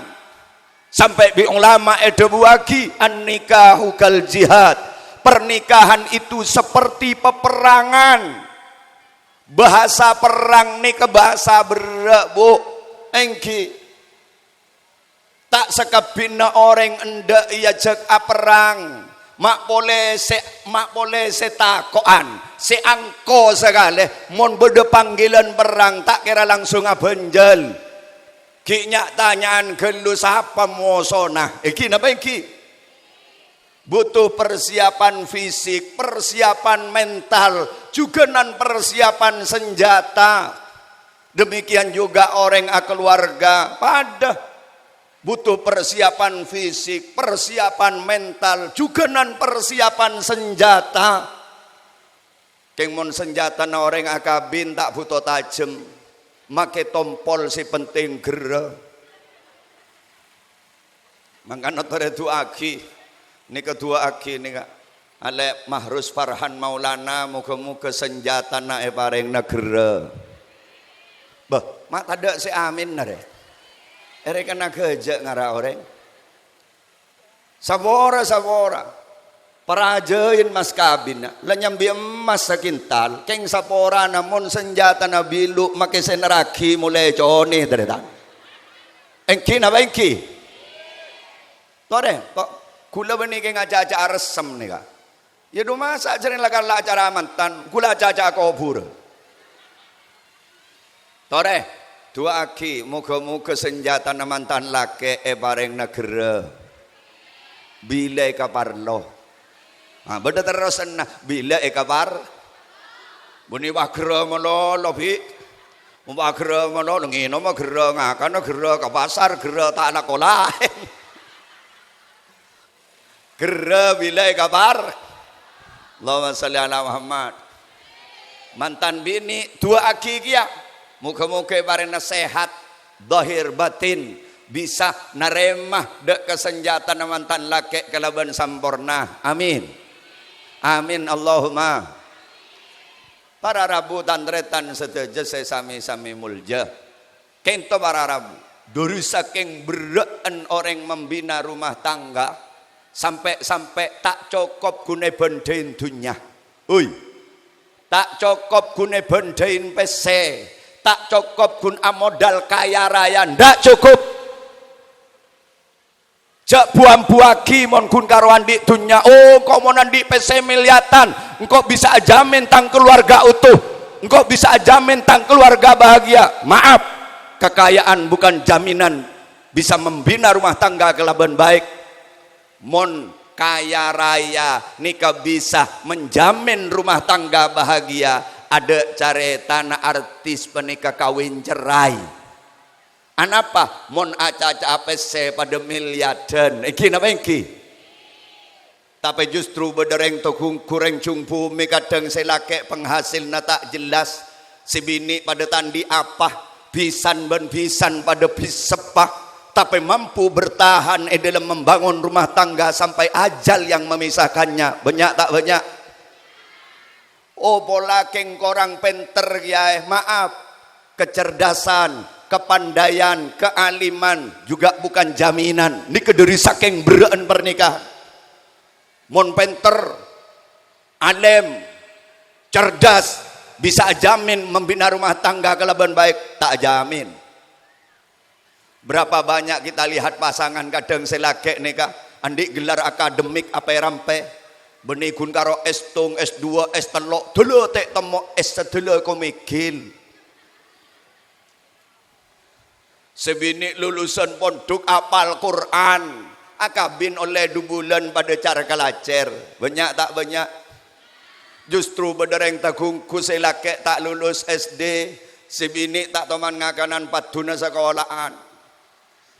sampai bi ulama edebuaki an nikahu kal jihad pernikahan itu seperti peperangan. Bahasa perang nih ke bahasa berat bu engki tak sekabina orang enda ia cek perang mak boleh se takoan se angko sekali mon bede panggilan perang tak kira langsung abenjel ki nyak tanyaan gelu siapa mosona iki napa iki butuh persiapan fisik, persiapan mental, juga nan persiapan senjata. Demikian juga orang keluarga pada butuh persiapan fisik, persiapan mental, juga nan persiapan senjata. Kengmon senjata na orang akabin tak butuh tajem, make tompol si penting gera. Mangkana teredu aki. Ini kedua aki ini kak ale Mahrus Farhan Maulana muka-muka senjata na paring negara bah mak ada si amin nare Ere kena kerja ngara orang. Sabora Parajain mas kabin lenyambi emas sakintal keng sapora namun senjata na bilu make senaraki mulai cone deretan engki na engki tore kok kula beni keng aca-aca resem nih ka ya do masa jering lakan la acara mantan kula aca-aca kubur tore dua aki muga-muga senjata na mantan lake bareng negara bilai kaparlo. Benda terus na bila kabar buni wakra molo lobi wakra molo ngino mah gera ngakan gera ka pasar gera tak nak olah gera bila kabar Allahumma sholli ala Muhammad mantan bini dua aki kia muka-muka barena sehat zahir batin bisa naremah dek kesenjata mantan laki kelaban sampurna amin amin Allahumma para rabu tandretan seteja sesami-sami mulja kento para rabu dari saking bereen orang membina rumah tangga sampai tak cukup gune bendain dunia tak cukup gune bendain PC tak cukup gun amodal kaya raya ndak cukup jak buam-buaki mon kun karuan di dunya kok mau nandi PC miliatan engkau bisa jamin tang keluarga utuh engkau bisa jamin tang keluarga bahagia maaf kekayaan bukan jaminan bisa membina rumah tangga kelaban baik mon kaya raya nikah bisa menjamin rumah tangga bahagia ada care tanah artis penikah kawin cerai anapa mon aca-aca APC pada miliaran iki napa iki tapi justru bedereng tokung kurang cumpu mi kadang selake penghasil na tak jelas si bini pada tandi apa pisan ben pisan pada pisepah tapi mampu bertahan dalam membangun rumah tangga sampai ajal yang memisahkannya banyak tak banyak pola keng korang penter ya maaf kecerdasan kepandaian, kealiman juga bukan jaminan. Ini kediri saking bereen pernikahan. Mon penter, alim, cerdas, bisa jamin membina rumah tangga kelaban baik, tak jamin. Berapa banyak kita lihat pasangan kadang selake nikah, andik gelar akademik apa rampe, benikun karo S1, S2, S3, dulu tek temo S3 komikil. Sebini lulusan pondok apal Quran akabin oleh 2 bulan pada cara kelacer banyak tak banyak justru bedereng takungku selake tak lulus SD sebini tak teman ngakanan patuna sekolahan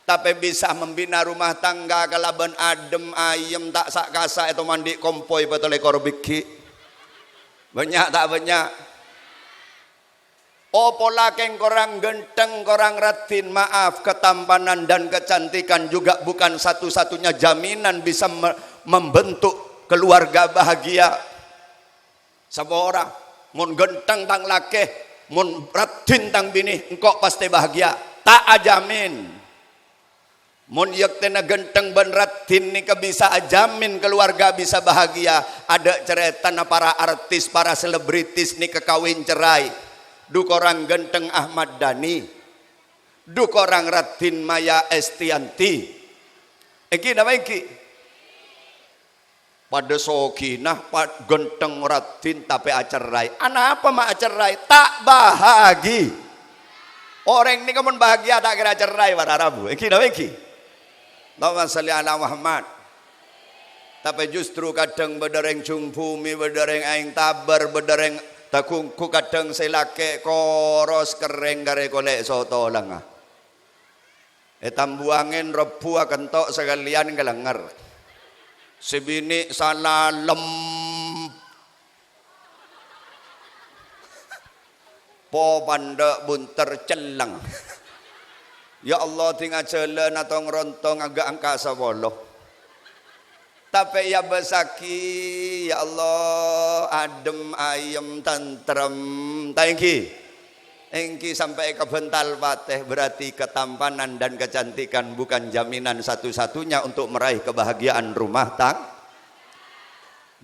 tapi bisa membina rumah tangga kalaban adem ayem tak sak kasa itu mandi kompoi betul ekor biki banyak tak banyak pola keng korang genteng, korang ratin, maaf ketampanan dan kecantikan juga bukan satu-satunya jaminan bisa membentuk keluarga bahagia. Seorang mun genteng tang laki, mun ratin tang bini, engkau pasti bahagia. Tak ajamin. Mun yak tena genteng ben ratin ni bisa ajamin keluarga bisa bahagia. Ada cerita para artis, para selebritis ni kekawin cerai. Du korang genteng Ahmad Dhani, du korang Ratin Maya Estianti. Iki nama iki. Pada sokinah, pad genteng Ratin tapi acerai. Anak apa mak acerai? Tak bahagi. Orang ini kamu bahagia tak kira cerai pada Rabu. Iki nama iki. Allahumma sholli ala Muhammad. Tapi justru kadang bedereng cungpumi, bedereng aing tabar, bedereng takungku kadang selake koros kering kare kolek soto lang tambuangin rebu akan tok sekalian kelengar sebini salah lem po panda bunter celang ya Allah tinggal jalan atau ngerontong agak angkasa boloh tapi ya besaki ya Allah adem ayem tentrem tangki Engki sampai ke bental pateh, berarti ketampanan dan kecantikan bukan jaminan satu-satunya untuk meraih kebahagiaan rumah tangga.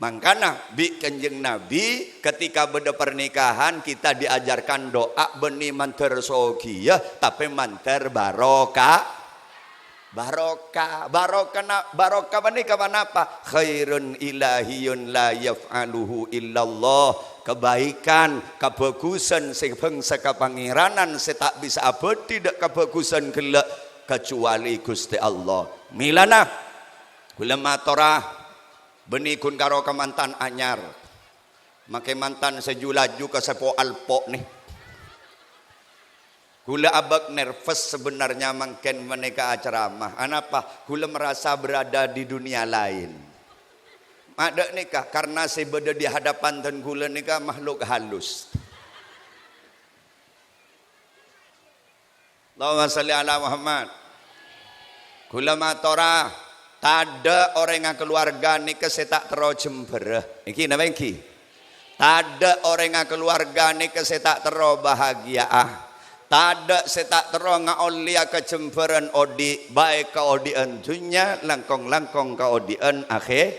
Makanya bi Kanjeng Nabi ketika beda pernikahan kita diajarkan doa benih manter sogiyah tapi manter barokah. Barokah menikah apa? Khairun ilahiyun la yaf'aluhu illallah. Kebaikan, kebagusan sebangsa kepangiranan tak bisa abad tidak kebagusan kelak kecuali Gusti Allah. Milana ulama Torah benikun karo kemantan anyar. Make mantan sejulaju ke sepo alpo nih. Gula abak nervous sebenarnya mungkin menikah ceramah. Kenapa? Gula merasa berada di dunia lain. Ada nikah karena sebeda di hadapan dan gula nikah makhluk halus. Allahumma salli ala Muhammad. Gula matora tada orang yang keluarga nikah setak tero jember. Iki napa iki? Tada orang yang keluarga nikah setak tero bahagia. Tada setak terong ngaulia kecemperan odi baik ka odian dunya langkong-langkong ka odian akhir.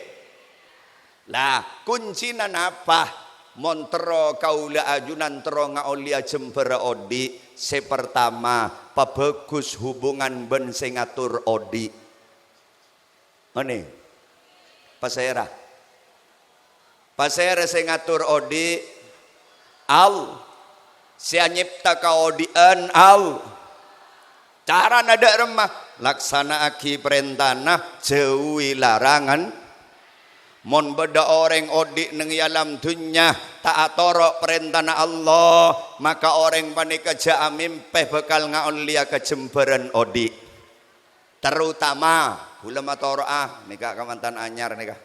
Lah kuncinya apa? Montero kaula ajunan terong ngaulia jempera odi. Sepertama pabagus hubungan ben sing ngatur odi. Ini pasera. Pasera sing ngatur odi al sia nyipta kaodian au cara nada remah laksana aki perintana jauhi larangan mon beda orang odi neng alam dunya tak atorok perintana Allah maka orang panika ja mimpeh bekal ngaulia kejemberan odi terutama gula matoro nikah kamantan anyar nikah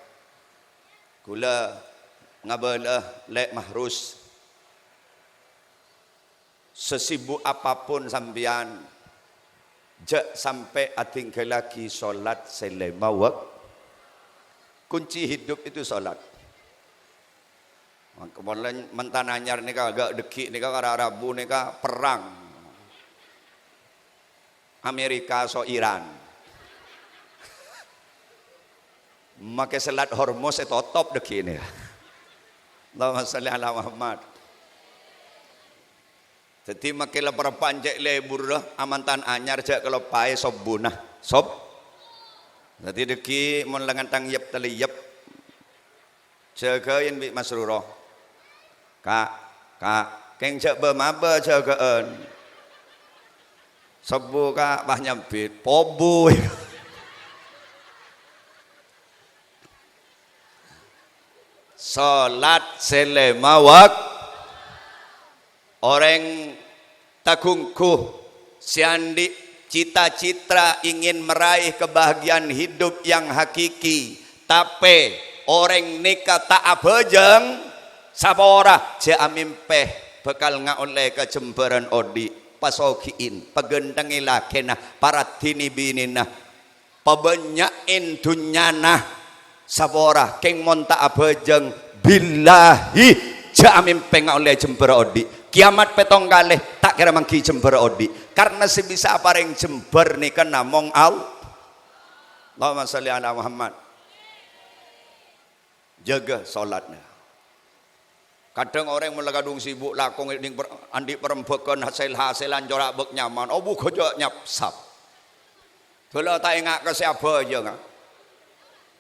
gula ngabelah lek mahrus sesibuk apapun sampean jak sampai atinggal lagi solat selama waktu. Kunci hidup itu solat. Kemudian mantan anyar nikah agak dekik nikah kara Arabu nikah perang Amerika so Iran. Maka selat Hormuz itu top dekik ini. Allahumma sholli ala Muhammad. Jadi makilah perpanjak lebur amantan anyar jak kalau pai sob bunah sob. Jadi deki mon lengan tang yep tali yep. Jagain bi masruroh. Kak keng jak bermaba jagaan. Sobu kak bah nyampit pobu. Salat selama waktu. Orang takungkuh siandi cita-cita ingin meraih kebahagiaan hidup yang hakiki tapi orang nikah tak abejeng sabora ja mimpeh bekal ngaoleh kecemberan odi pasokiin pagendangi lakena para tini binina pabenyain dunyana sabora keng mon tak abejeng billahi ja mimpeh ngaoleh jembera odi kiamat petong kalih tak kira mangki jember odi karena sebisa apa yang jember nih kan namong Allahumma sholli ala Muhammad. Jaga salatnya. Kadang orang mulai kadung sibuk lakong andi perempuan hasil-hasilan jorak bek nyaman oh buka jok nyapsap tula tak ingat ke siapa aja nggak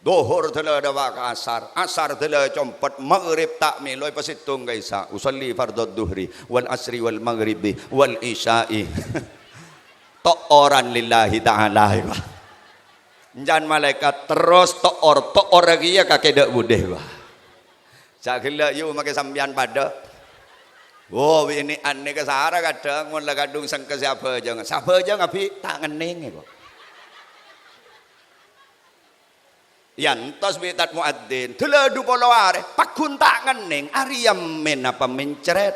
Dohor telah ada waka asar telah compet maghrib tak miloi pasitung kaisa usalli fardhu duhri wal asri wal maghribi wal isya'i tok oran lillahi ta'ala jan malaikat terus tok or lagi ya kakek dak budeh wah sakila yu make sambian pada oh ini aneh ke sahara kadang mun kadung sang ke siapa aja ngapi tak ngening kok yantos bitat muadzin teladu polaware pakun tak ngening ariyam men apa mencret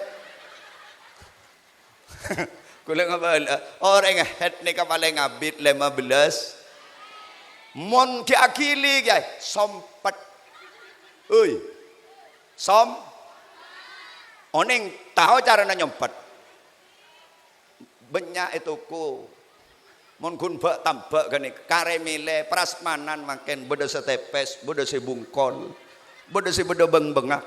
kula ngabal orang het nika paling ngabit 15 mon diakili guys sompet oneng tahu cara nyompet banyak itu ku mon kun bak tambak gani kare mile prasmanan makin beda setepes beda sebungkol beda beda beng-bengak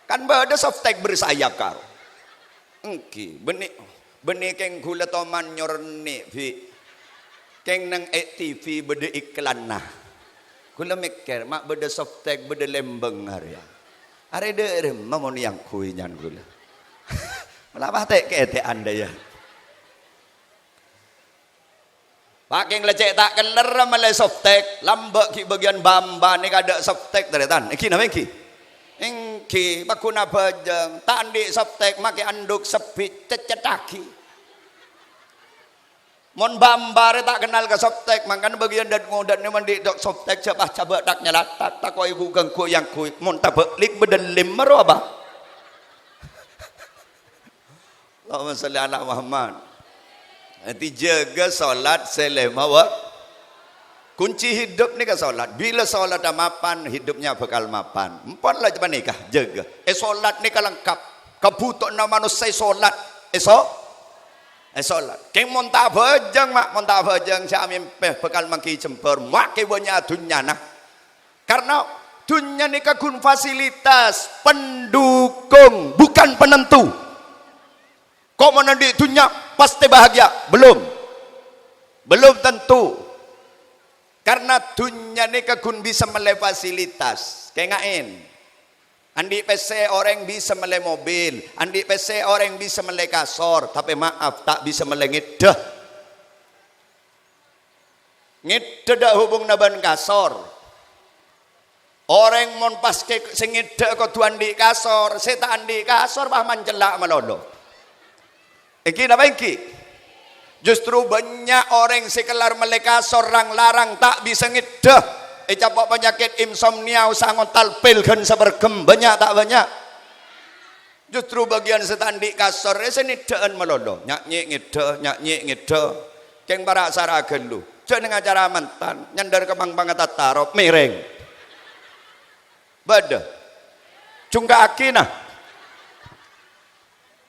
kan beda softtek bersayap karo engki benih keng gula toman nyorni vi keng nang TV beda iklan nah gula mikir mak beda softtek beda lembeng hari hari deh mamon yang kuinyan gula melapah tek ke anda ya pakai lecek tak keler malah softtek lambak ki bagian bamba ni kada softtek teretan iki nama iki engki bakuna bajang tak andi softtek make anduk sepi cecetaki mon bamba tak kenal ke softtek makan bagian dan ngodan ni mandi dok softtek coba coba tak nyalat tak koi gugeng ku yang ku mon tabek lik bedelim maro apa Allahumma salli ala Muhammad. Nanti jaga solat selama waktu. Kunci hidup ni kan solat. Bila solat dah mapan, hidupnya bakal mapan. Empat lah cepat nikah, jaga. Solat ni kan lengkap. Kebutuhan manusia solat. Solat. Keng montah bajang mak, montah bajang siapa bakal maki jempur. Makai banyak dunia nah. Karena dunia ni kan kun fasilitas pendukung, bukan penentu. Kau mana di dunia pasti bahagia? Belum tentu. Karena dunia ni kekun bisa melai fasilitas. Kayak ngain. Andi PC orang bisa melai mobil, andi PC orang bisa melai kasor, tapi maaf tak bisa melai ngedah. Ngedah dak hubung naban kasor. Orang mon pas ke sengida kau tuan di kasor, saya tak andi kasor bah mancelak melolo. Iki apa iki? Justru banyak orang sekelar meleka sorang larang tak bisa ngedah. Capok penyakit insomnia usangon talpil kan sebergem banyak tak banyak. Justru bagian setandi kasor senidaan melolo. Nyanyi ngeda. Keng para sara gelu. Jangan dengan cara mantan nyandar kemang banget tatarop miring. Bada. Cungka akinah.